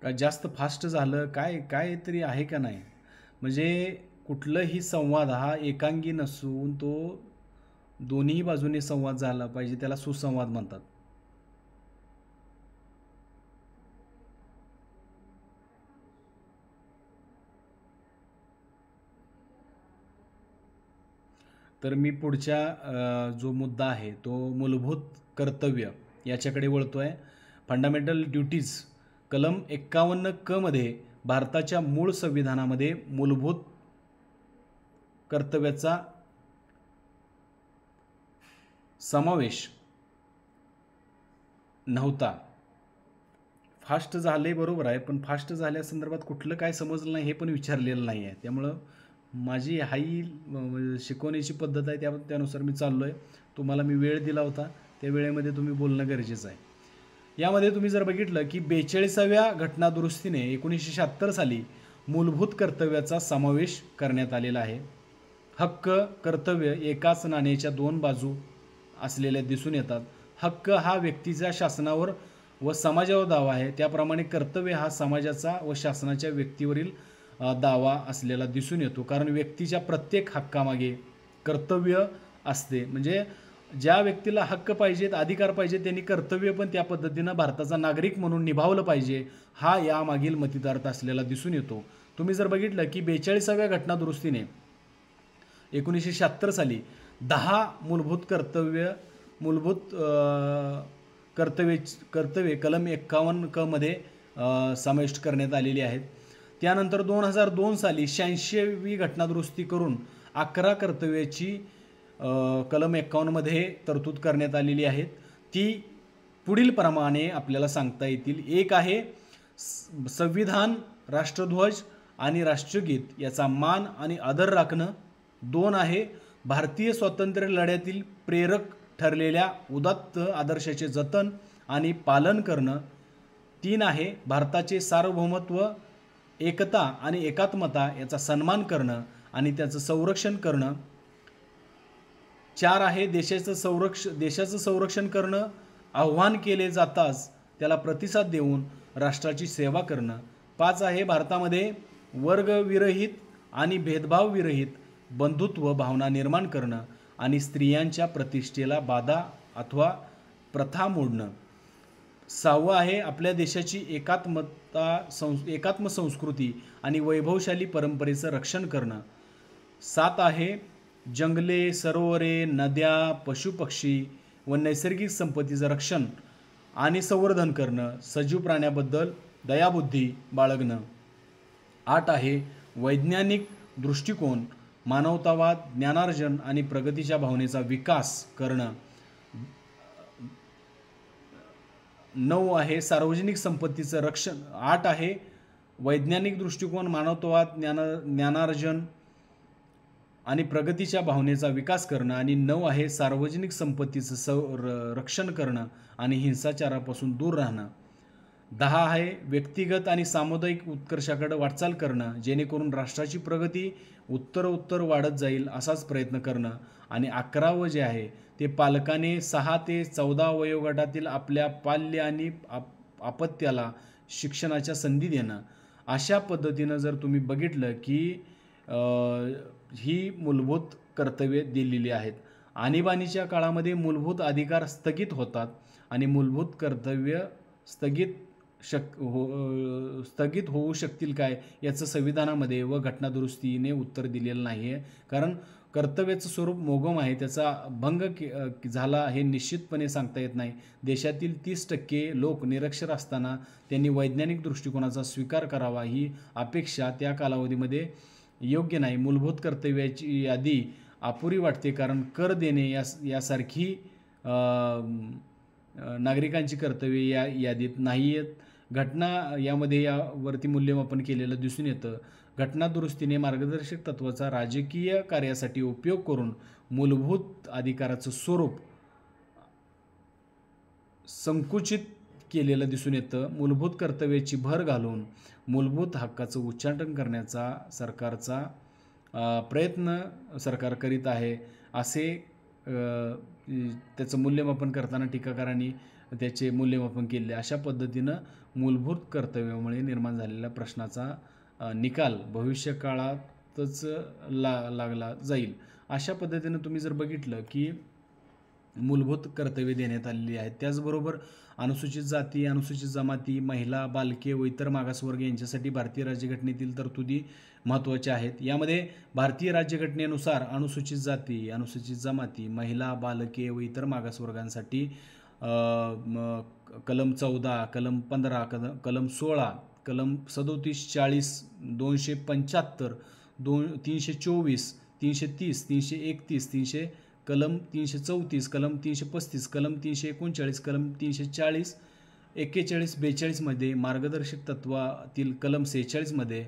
का जास्त फास्ट झालं? काय तरी आहे का नाही? म्हणजे कुठलंही संवाद हा एकांगी नसून तो दोन्ही बाजूने संवाद झाला पाहिजे, त्याला सुसंवाद म्हणतात. तर मी पुढच्या जो मुद्दा आहे तो मूलभूत कर्तव्य याच्याकडे वळतोय. फंडामेंटल ड्युटीज कलम 51 मध्ये भारताच्या मूळ संविधानामध्ये मूलभूत कर्तव्याचा समावेश नव्हता. फास्ट झाले बरोबर आहे, पण फास्ट झाल्या संदर्भात कुठलं काय समजलं नाही हे पण विचारलेलं नाही आहे. त्यामुळं माझी हाई शिकवण्याची पद्धत आहे, त्यानुसार मी चाललो आहे. तुम्हाला मी वेळ दिला होता, त्या वेळेमध्ये तुम्ही बोलणं गरजेचं आहे. यामध्ये तुम्ही जर बघितलं की 42व्या घटनादुरुस्तीने 1976 साली मूलभूत कर्तव्याचा समावेश करण्यात आलेला आहे. हक्क कर्तव्य एकाच नाण्याच्या दोन बाजू असलेल्या दिसून येतात. हक्क हा व्यक्तीचा शासनावर व समाजावर दावा आहे, त्याप्रमाणे कर्तव्य हा समाजाचा व शासनाच्या व्यक्तीवरील दावा असलेला दिसून येतो. कारण व्यक्तीच्या प्रत्येक हक्कामागे कर्तव्य असते. म्हणजे ज्या व्यक्तीला हक्क पाहिजेत, अधिकार पाहिजे, त्यांनी कर्तव्य पण त्या पद्धतीनं भारताचा नागरिक म्हणून निभावलं पाहिजे, हा यामागील मतितार्थ असलेला दिसून येतो. तुम्ही जर बघितलं की 42व्या घटनादुरुस्तीने 1976 साली 10 मूलभूत कर्तव्ये कलम 51 मध्ये समाविष्ट करण्यात आलेली आहेत. त्यानंतर 2002 साली 86वी घटनादुरुस्ती करून 11 कर्तव्याची कलम 51 मध्ये तरतूद करण्यात आलेली आहेत. ती पुढील प्रमाणे आपल्याला सांगता येतील. एक आहे संविधान, राष्ट्रध्वज आणि राष्ट्रगीत याचा मान आणि आदर राखणं. 2 आहे भारतीय स्वातंत्र्य लढ्यातील प्रेरक ठरलेल्या उदात्त आदर्शाचे जतन आणि पालन करणं. 3 आहे भारताचे सार्वभौमत्व, एकता आणि एकात्मता याचा सन्मान करणं आणि त्याचं संरक्षण करणं. 4 आहे देशाचं संरक्षण करणं, आव्हान केले जाताच त्याला प्रतिसाद देऊन राष्ट्राची सेवा करणं. 5 आहे भारतामध्ये वर्गविरहित आणि भेदभावविरहित बंधुत्व भावना निर्माण करणं आणि स्त्रियांच्या प्रतिष्ठेला बाधा अथवा प्रथा मोडणं. 6 आहे आपल्या देशाची एकात्म संस्कृती आणि वैभवशाली परंपरेचं रक्षण करणं. 7 आहे जंगले, सरोवरे, नद्या, पशुपक्षी व नैसर्गिक संपत्तीचं रक्षण आणि संवर्धन करणं, सजीव प्राण्याबद्दल दयाबुद्धी बाळगणं. 8 आहे वैज्ञानिक दृष्टिकोन, मानवतावाद, ज्ञानार्जन आणि प्रगतीच्या भावनेचा विकास करणं. 9 आहे सार्वजनिक संपत्तीचं रक्षण. 8 आहे वैज्ञानिक दृष्टिकोन, मानवतावाद, ज्ञानार्जन आणि प्रगतीच्या भावनेचा विकास करणं. आणि 9 आहे सार्वजनिक संपत्तीचं रक्षण करणं आणि हिंसाचारापासून दूर राहणं. 10 आहे व्यक्तिगत आणि सामुदायिक उत्कर्षाकडे वाटचाल करणं, जेणेकरून राष्ट्राची प्रगती उत्तरोत्तर वाढत जाईल असाच प्रयत्न करणं. आणि 11वं जे आहे ते पालकाने 6 ते 14 वयोगटातील आपल्या पाल्य आणि अपत्याला शिक्षणाच्या संधी देणं. अशा पद्धतीनं जर तुम्ही बघितलं की ही मूलभूत कर्तव्ये दिलेली आहेत. आणीबाणीच्या काळामध्ये मूलभूत अधिकार स्थगित होतात आणि मूलभूत कर्तव्य स्थगित होऊ शकतील काय याचं संविधानामध्ये व घटनादुरुस्तीने उत्तर दिलेलं नाही आहे. कारण कर्तव्याचं स्वरूप मोगम आहे, त्याचा भंग झाला हे निश्चितपणे सांगता येत नाही. देशातील 30% लोक निरक्षर असताना त्यांनी वैज्ञानिक दृष्टिकोनाचा स्वीकार करावा ही अपेक्षा त्या कालावधीमध्ये योग्य नाही. मूलभूत कर्तव्याची यादी अपुरी वाटते, कारण कर देणे यासारखी नागरिकांची कर्तव्ये या यादीत नाही आहेत. घटना यामध्ये यावरती मूल्यमापन केलेलं दिसून येतं. घटनादुरुस्तीने मार्गदर्शक तत्वाचा राजकीय कार्यासाठी उपयोग करून मूलभूत अधिकाराचं स्वरूप संकुचित केलेलं दिसून येतं. मूलभूत कर्तव्याची भर घालून मूलभूत हक्काचं उच्चाटन करण्याचा सरकारचा प्रयत्न सरकार करीत आहे असे त्याचं मूल्यमापन करताना टीकाकारांनी त्याचे मूल्यमापन केले. अशा पद्धतीनं मूलभूत कर्तव्यामुळे निर्माण झालेल्या प्रश्नाचा निकाल भविष्यकाळातच लागला जाईल. अशा पद्धतीनं तुम्ही जर बघितलं की मूलभूत कर्तव्ये देण्यात आलेली आहेत. त्याचबरोबर अनुसूचित जाती, अनुसूचित जमाती, महिला, बालके व इतर मागासवर्ग यांच्यासाठी भारतीय राज्यघटनेतील तरतुदी महत्त्वाच्या आहेत. यामध्ये भारतीय राज्यघटनेनुसार अनुसूचित जाती, अनुसूचित जमाती, महिला, बालके व इतर मागासवर्गांसाठी कलम 14, कलम 15, कलम 16, कलम 37, 40, 275, 324, 330, 331, कलम 334, कलम 335, कलम 339, कलम 340, 41, 42मध्ये मार्गदर्शक तत्वातील कलम 46मध्ये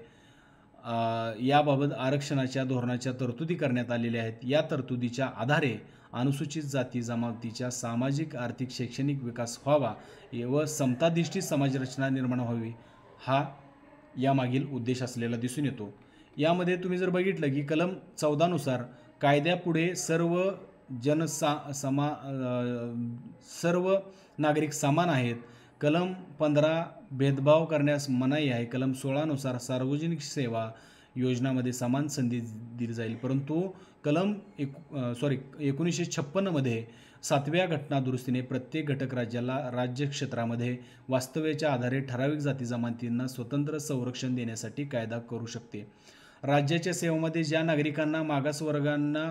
याबाबत आरक्षणाच्या धोरणाच्या तरतुदी करण्यात आलेल्या आहेत. या तरतुदीच्या आधारे अनुसूचित जाती जमातीच्या सामाजिक, आर्थिक, शैक्षणिक विकास व्हावा व समताधिष्ठित समाजरचना निर्माण व्हावी हा यामागील उद्देश असलेला दिसून येतो. यामध्ये तुम्ही जर बघितलं की कलम 14 नुसार कायद्यापुढे सर्व नागरिक समान आहेत. कलम 15 भेदभाव करण्यास मनाई आहे. कलम 16 नुसार सार्वजनिक सेवा योजनामध्ये समान संधी दिली जाईल. परंतु कलम 1956 मध्ये 7व्या घटनादुरुस्तीने प्रत्येक घटक राज्याला राज्यक्षेत्रामध्ये वास्तव्याच्या आधारे ठराविक जाती जमातींना स्वतंत्र संरक्षण देण्यासाठी कायदा करू शकते. राज्याच्या सेवेमध्ये ज्या नागरिकांना मागासवर्गांना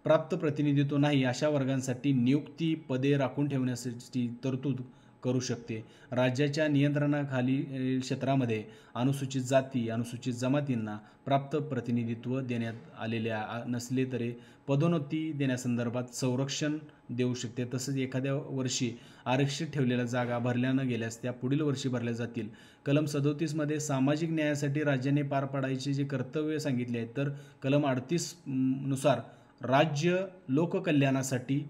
प्राप्त प्रतिनिधित्व नाही अशा वर्गांसाठी नियुक्ती पदे राखून ठेवण्यासाठी तरतूद करू शकते. राज्याच्या नियंत्रणाखाली क्षेत्रामध्ये अनुसूचित जाती, अनुसूचित जमातींना प्राप्त प्रतिनिधित्व देण्यात आलेल्या नसले तरी पदोन्नती देण्यासंदर्भात संरक्षण देऊ शकते. तसंच एखाद्या वर्षी आरक्षित ठेवलेल्या जागा भरल्या न गेल्यास त्या पुढील वर्षी भरल्या जातील. कलम 37 मध्ये सामाजिक न्यायासाठी राज्याने पार पाडायचे जे कर्तव्य सांगितले आहेत तर कलम 38 नुसार राज्य लोककल्याणासाठी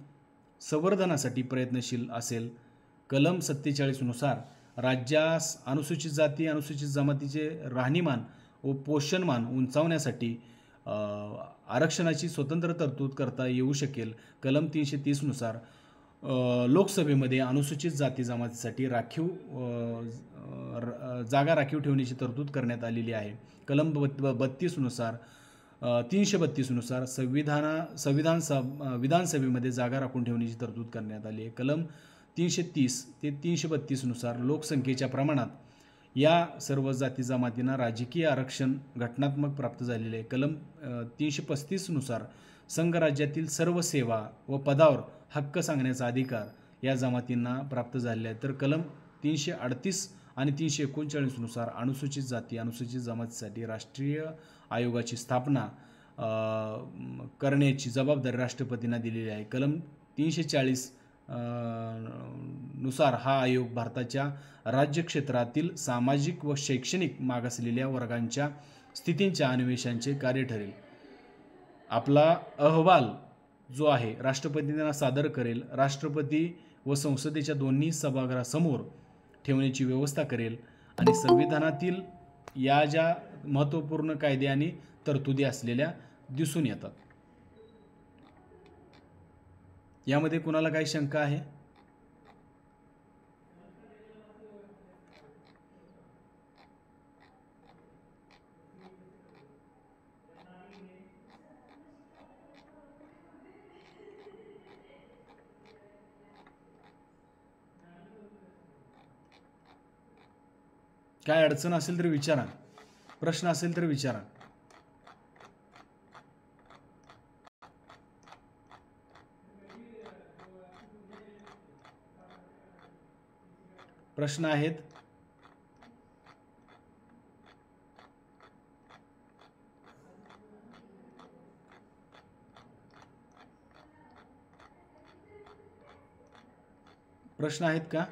संवर्धनासाठी प्रयत्नशील असेल. कलम 47 नुसार राज्यास अनुसूचित जाती अनुसूचित जमातीचे राहणीमान व पोषणमान उंचावण्यासाठी आरक्षणाची स्वतंत्र तरतूद करता येऊ शकेल. कलम 330 नुसार लोकसभेमध्ये अनुसूचित जाती जमातीसाठी जागा राखीव ठेवण्याची तरतूद करण्यात आलेली आहे. कलम 32 नुसार 332 नुसार विधानसभेमध्ये जागा राखून ठेवण्याची तरतूद करण्यात आली आहे. कलम 330 ते 332 नुसार लोकसंख्येच्या प्रमाणात या सर्व जाती जमातींना राजकीय आरक्षण घटनात्मक प्राप्त झालेले आहे. कलम 335 नुसार संघराज्यातील सर्व सेवा व पदावर हक्क सांगण्याचा अधिकार या जमातींना प्राप्त झालेला आहे. तर कलम 338 आणि 339 नुसार अनुसूचित जाती अनुसूचित जमातीसाठी राष्ट्रीय आयोगाची स्थापना करण्याची जबाबदारी राष्ट्रपतींना दिलेली आहे. कलम 340 नुसार हा आयोग भारताच्या राज्यक्षेत्रातील सामाजिक व शैक्षणिक मागासलेल्या वर्गांच्या स्थितींच्या अन्वेषणाचे कार्य ठरेल. आपला अहवाल जो आहे राष्ट्रपतींना सादर करेल. राष्ट्रपती व संसदेच्या दोन्ही सभागृहासमोर ठेवण्याची व्यवस्था करेल आणि संविधानातील या ज्या महत्त्वपूर्ण कायदे आणि तरतुदी असलेल्या दिसून येतात. यामध्ये कुणाला काही शंका आहे? काय अडचण असेल तर विचारा, प्रश्न असेल तर विचारा. प्रश्न आहेत? प्रश्न आहेत का?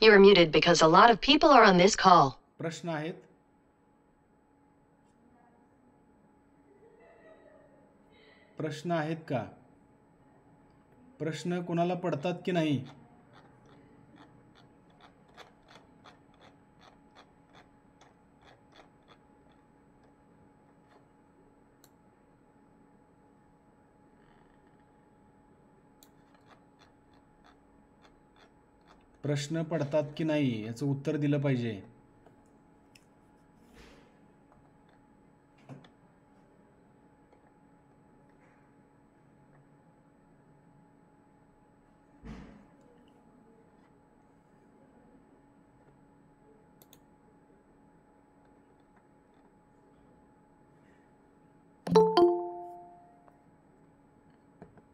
You are muted because a lot of people are on this call. प्रश्न आहेत? प्रश्न आहेत का? प्रश्न कोणाला पडतात की नाही? प्रश्न पडतात की नाही याचं उत्तर दिलं पाहिजे.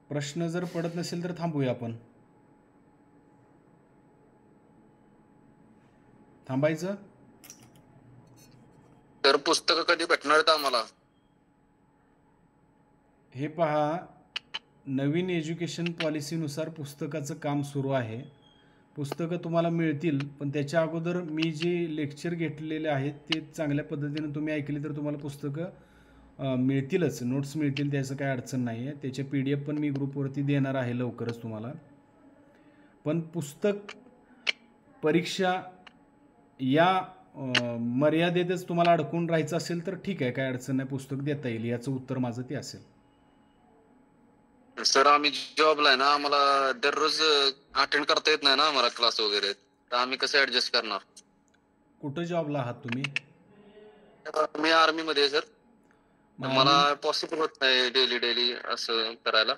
प्रश्न जर पडत नसेल तर थांबूया आपण. थांबायचं. तर पुस्तकं कधी भेटणार आहेत आम्हाला? हे पहा, नवीन एज्युकेशन पॉलिसीनुसार पुस्तकाचं काम सुरू आहे. पुस्तकं तुम्हाला मिळतील, पण त्याच्या अगोदर मी जे लेक्चर घेतलेले आहेत ते चांगल्या पद्धतीने तुम्ही ऐकली तर तुम्हाला पुस्तकं मिळतीलच, नोट्स मिळतील, त्याचं काही अडचण नाही आहे. त्याचे PDF पण मी ग्रुपवरती देणार आहे लवकरच तुम्हाला. पण पुस्तक परीक्षा या मर्यादेतच तुम्हाला अडकून राहायचं असेल तर ठीक आहे, काय अडचण नाही, पुस्तक देता येईल. याचं उत्तर माझं ते असेल. सर आम्ही जॉबला आहे ना, आम्हाला दररोज अटेंड करता येत नाही ना आम्हाला क्लास वगैरे, तर आम्ही कसं ऍडजस्ट करणार? कुठं जॉबला आहात तुम्ही? मी आर्मी मध्ये आहे सर. मला पॉसिबल होत नाही डेली असं करायला.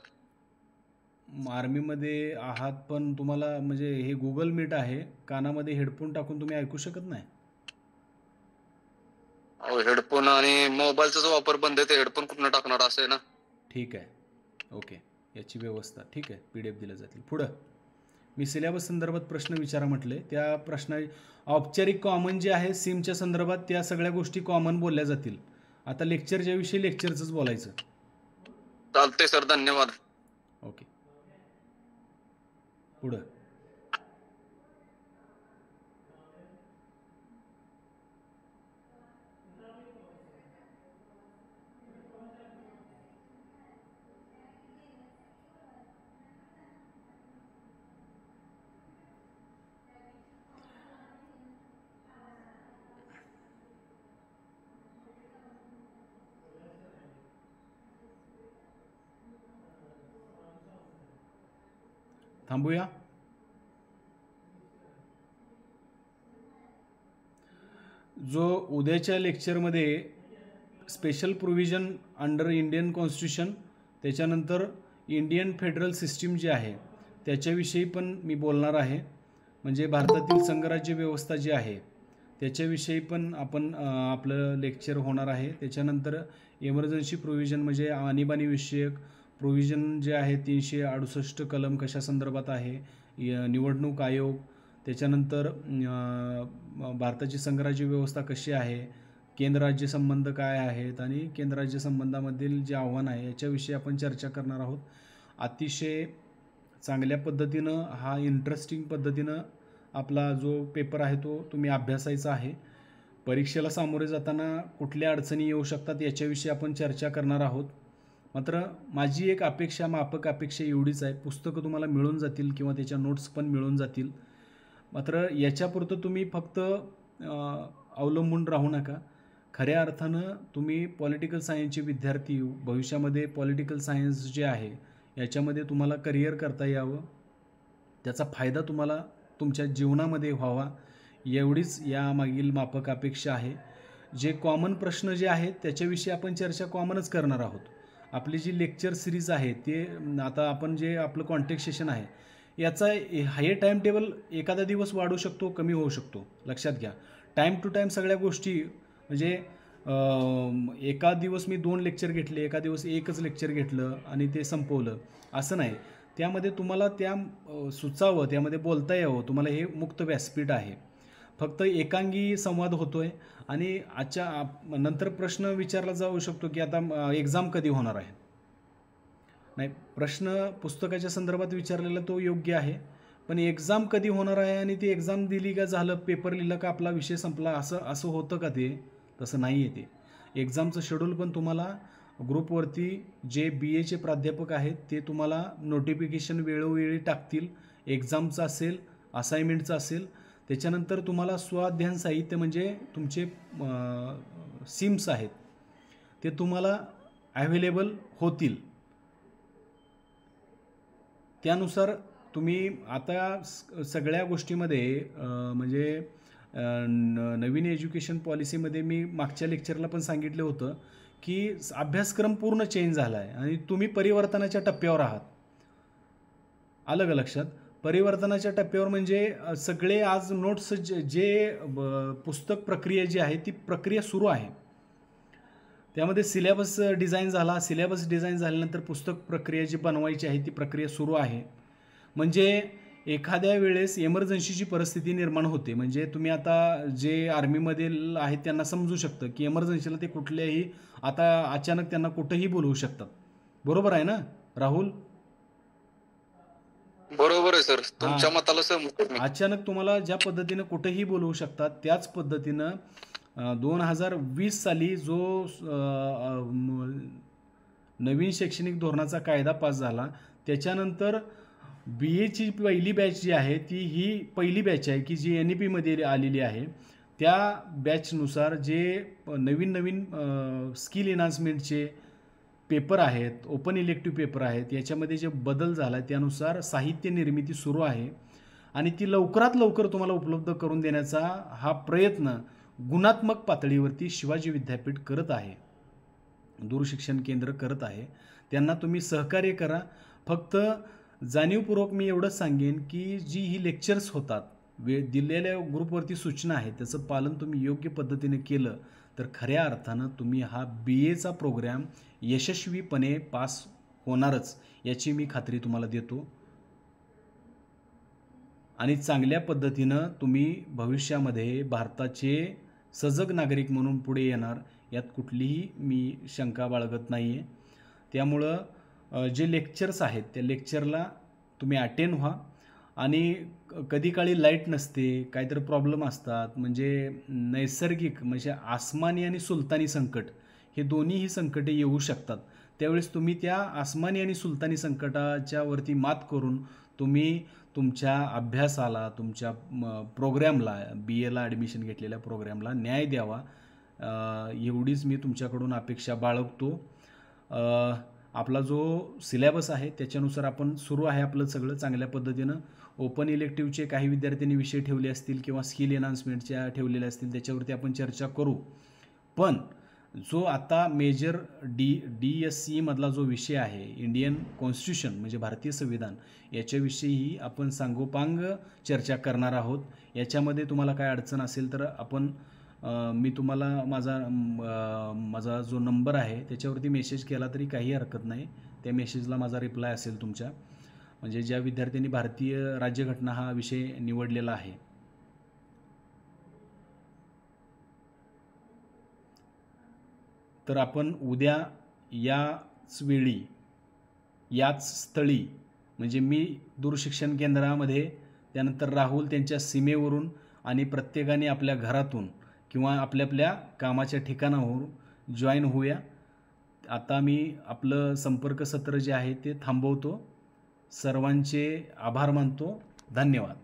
आर्मीमध्ये आहात पण तुम्हाला म्हणजे हे गुगल मीट आहे, कानामध्ये हेडफोन टाकून तुम्ही ऐकू शकत नाही? हेडफोन आणि मोबाईलचा वापर बंद आहे, ते हेडफोन कुठनं टाकणार असं आहे ना. ठीक आहे, ओके, याची व्यवस्था ठीक आहे, PDF दिल्या जातील. पुढं मी सिलेबस संदर्भात प्रश्न विचारा म्हटले, त्या प्रश्न औपचारिक कॉमन जे आहे सिमच्या संदर्भात त्या सगळ्या गोष्टी कॉमन बोलल्या जातील. आता लेक्चरच्या विषयी लेक्चरचंच बोलायचं. चालतंय सर, धन्यवाद. ओके, पुढं थांबूया. जो उद्याच्या लेक्चरमध्ये special provision under Indian constitution, त्याच्यानंतर इंडियन फेडरल सिस्टीम जी आहे त्याच्याविषयी पण मी बोलणार आहे. म्हणजे भारतातील संघराज्य व्यवस्था जी आहे त्याच्याविषयी पण आपण आपलं लेक्चर होणार आहे. त्याच्यानंतर इमर्जन्सी प्रोव्हिजन म्हणजे आणीबाणी विषयक प्रोव्हिजन जे आहे 368 कलम कशा संदर्भात आहे, निवडणूक आयोग, त्याच्यानंतर भारताची संघराज्य व्यवस्था कशी आहे, केंद्र राज्य संबंध काय आहेत आणि केंद्र राज्य संबंधामधील जे आव्हान आहे याच्याविषयी आपण चर्चा करणार आहोत. अतिशय चांगल्या पद्धतीनं हा इंटरेस्टिंग पद्धतीनं आपला जो पेपर आहे तो तुम्ही अभ्यासायचा आहे. परीक्षेला सामोरे जाताना कुठल्या अडचणी येऊ शकतात याच्याविषयी आपण चर्चा करणार आहोत. मात्र माझी एक अपेक्षा, माफक अपेक्षा एवढीच आहे, पुस्तकं तुम्हाला मिळून जातील किंवा त्याच्या नोट्स पण मिळून जातील. मात्र याच्यापुरतं तुम्ही फक्त अवलंबून राहू नका. खऱ्या अर्थानं तुम्ही पॉलिटिकल सायन्सचे विद्यार्थी, भविष्यामध्ये पॉलिटिकल सायन्स जे आहे याच्यामध्ये तुम्हाला करिअर करता यावं, त्याचा फायदा तुम्हाला तुमच्या जीवनामध्ये व्हावा, एवढीच यामागील माफक अपेक्षा आहे. जे कॉमन प्रश्न जे आहेत त्याच्याविषयी आपण चर्चा कॉमनच करणार आहोत. आपली जी लेक्चर सिरीज आहे ते आता आपण जे आपलं कॉन्टॅक्ट सेशन आहे याचा हे टाईम टेबल एखादा दिवस वाढू शकतो, कमी होऊ शकतो, लक्षात घ्या. टाईम टू टाईम सगळ्या गोष्टी म्हणजे एका दिवस मी 2 लेक्चर घेतले, एका दिवस एकच लेक्चर घेतलं आणि ते संपवलं असं नाही. त्यामध्ये तुम्हाला त्या सुचावं, त्यामध्ये बोलता यावं, तुम्हाला हे मुक्त व्यासपीठ आहे. फक्त एकांगी संवाद होतो आहे. आणि आजच्या नंतर प्रश्न विचारला जाऊ शकतो की आता एक्झाम कधी होणार आहे. नाही, प्रश्न पुस्तकाच्या संदर्भात विचारलेला तो योग्य आहे, पण एक्झाम कधी होणार आहे आणि ती एक्झाम दिली का झालं, पेपर लिहिलं का आपला विषय संपला, असं होतं का? ते तसं नाही आहे. ते एक्झामचं शेड्यूल पण तुम्हाला ग्रुपवरती जे BAचे प्राध्यापक आहेत ते तुम्हाला नोटिफिकेशन वेळोवेळी टाकतील. एक्झामचं असेल, असाइनमेंटचं असेल, त्याच्यानंतर तुम्हाला स्वाध्यान साहित्य म्हणजे तुमचे सिम्स आहेत ते तुम्हाला ॲव्हेलेबल होतील. त्यानुसार तुम्ही आता सगळ्या गोष्टीमध्ये म्हणजे नवीन एज्युकेशन पॉलिसीमध्ये मी मागच्या लेक्चरला पण सांगितलं होतं की अभ्यासक्रम पूर्ण चेंज झाला आहे आणि तुम्ही परिवर्तनाच्या टप्प्यावर आहात. आलं का लक्षात? परिवर्तनाच्या टप्प्यावर म्हणजे सगळे आज नोट्स जे पुस्तक प्रक्रिया जी आहे ती प्रक्रिया सुरू आहे. त्यामध्ये सिलेबस डिझाईन झाला, सिलेबस डिझाईन झाल्यानंतर पुस्तक प्रक्रिया जी बनवायची आहे ती प्रक्रिया सुरू आहे. म्हणजे एखाद्या वेळेस एमर्जन्सीची परिस्थिती निर्माण होते. म्हणजे तुम्ही आता जे आर्मीमध्ये आहेत त्यांना समजू शकतं की एमर्जन्सीला ते कुठल्याही आता अचानक त्यांना कुठंही बोलवू शकतात. बरोबर आहे ना राहुल? बरोबर आहे सर, तुमच्या मताला सहमत आहे मी. अचानक तुम्हाला ज्या पद्धतीनं कुठेही बोलवू शकतात त्याच पद्धतीनं 2020 साली जो नवीन शैक्षणिक धोरणाचा कायदा पास झाला त्याच्यानंतर BAची पहिली बॅच जी आहे ती ही पहिली बॅच आहे की जी NEPमध्ये आलेली आहे. त्या बॅचनुसार जे नवीन स्किल एन्हान्समेंटचे पेपर आहेत, ओपन इलेक्टिव्ह पेपर आहेत, याच्यामध्ये जे बदल झाला आहे त्यानुसार साहित्य निर्मिती सुरू आहे आणि ती लवकरात लवकर तुम्हाला उपलब्ध करून देण्याचा हा प्रयत्न गुणात्मक पातळीवरती शिवाजी विद्यापीठ करत आहे, दूरशिक्षण केंद्र करत आहे. त्यांना तुम्ही सहकार्य करा. फक्त जाणीवपूर्वक मी एवढंच सांगेन की जी ही लेक्चर्स होतात, दिलेल्या ग्रुपवरती सूचना आहेत त्याचं पालन तुम्ही योग्य पद्धतीने केलं तर खऱ्या अर्थानं तुम्ही हा BAचा प्रोग्रॅम यशस्वीपणे पास होणारच याची मी खात्री तुम्हाला देतो. आणि चांगल्या पद्धतीनं तुम्ही भविष्यामध्ये भारताचे सजग नागरिक म्हणून पुढे येणार यात कुठलीही मी शंका बाळगत नाही आहे. त्यामुळं जे लेक्चर्स आहेत त्या लेक्चरला तुम्ही अटेंड व्हा. आणि कधी काळी लाईट नसते, काहीतरी प्रॉब्लेम असतात, म्हणजे नैसर्गिक म्हणजे आसमानी आणि सुलतानी संकट हे दोन्हीही संकटे येऊ शकतात. त्यावेळेस तुम्ही त्या आसमानी आणि सुलतानी संकटाच्या वरती मात करून तुम्ही तुमच्या अभ्यासाला, तुमच्या प्रोग्रॅमला, BAला ॲडमिशन घेतलेल्या प्रोग्रॅमला न्याय द्यावा एवढीच मी तुमच्याकडून अपेक्षा बाळगतो. आपला जो सिलेबस आहे त्याच्यानुसार आपण सुरू आहे आपलं सगळं चांगल्या पद्धतीनं. ओपन इलेक्टिव्हचे काही विद्यार्थ्यांनी विषय ठेवले असतील किंवा स्किल एन्हान्समेंटच्या ठेवलेल्या असतील त्याच्यावरती आपण चर्चा करू. पण जो आता मेजर DSC मधला जो विषय आहे इंडियन कॉन्स्टिट्यूशन म्हणजे भारतीय संविधान याच्याविषयीही आपण सांगोपांग चर्चा करणार आहोत. याच्यामध्ये तुम्हाला काय अडचण असेल तर आपण मी तुम्हाला माझा जो नंबर आहे त्याच्यावरती मेसेज केला तरी काही हरकत नाही. त्या मेसेजला माझा रिप्लाय असेल तुमच्या, म्हणजे ज्या विद्यार्थ्यांनी भारतीय राज्यघटना हा विषय निवडलेला आहे. तर आपण उद्या याच वेळी याच स्थळी म्हणजे मी दूरशिक्षण केंद्रामध्ये, त्यानंतर राहुल त्यांच्या सीमेवरून आणि प्रत्येकाने आपल्या घरातून किंवा आपल्या कामाच्या ठिकाणाहून जॉईन होऊया. आता मी आपलं संपर्क सत्र जे आहे ते थांबवतो. सर्वांचे आभार मानतो. धन्यवाद.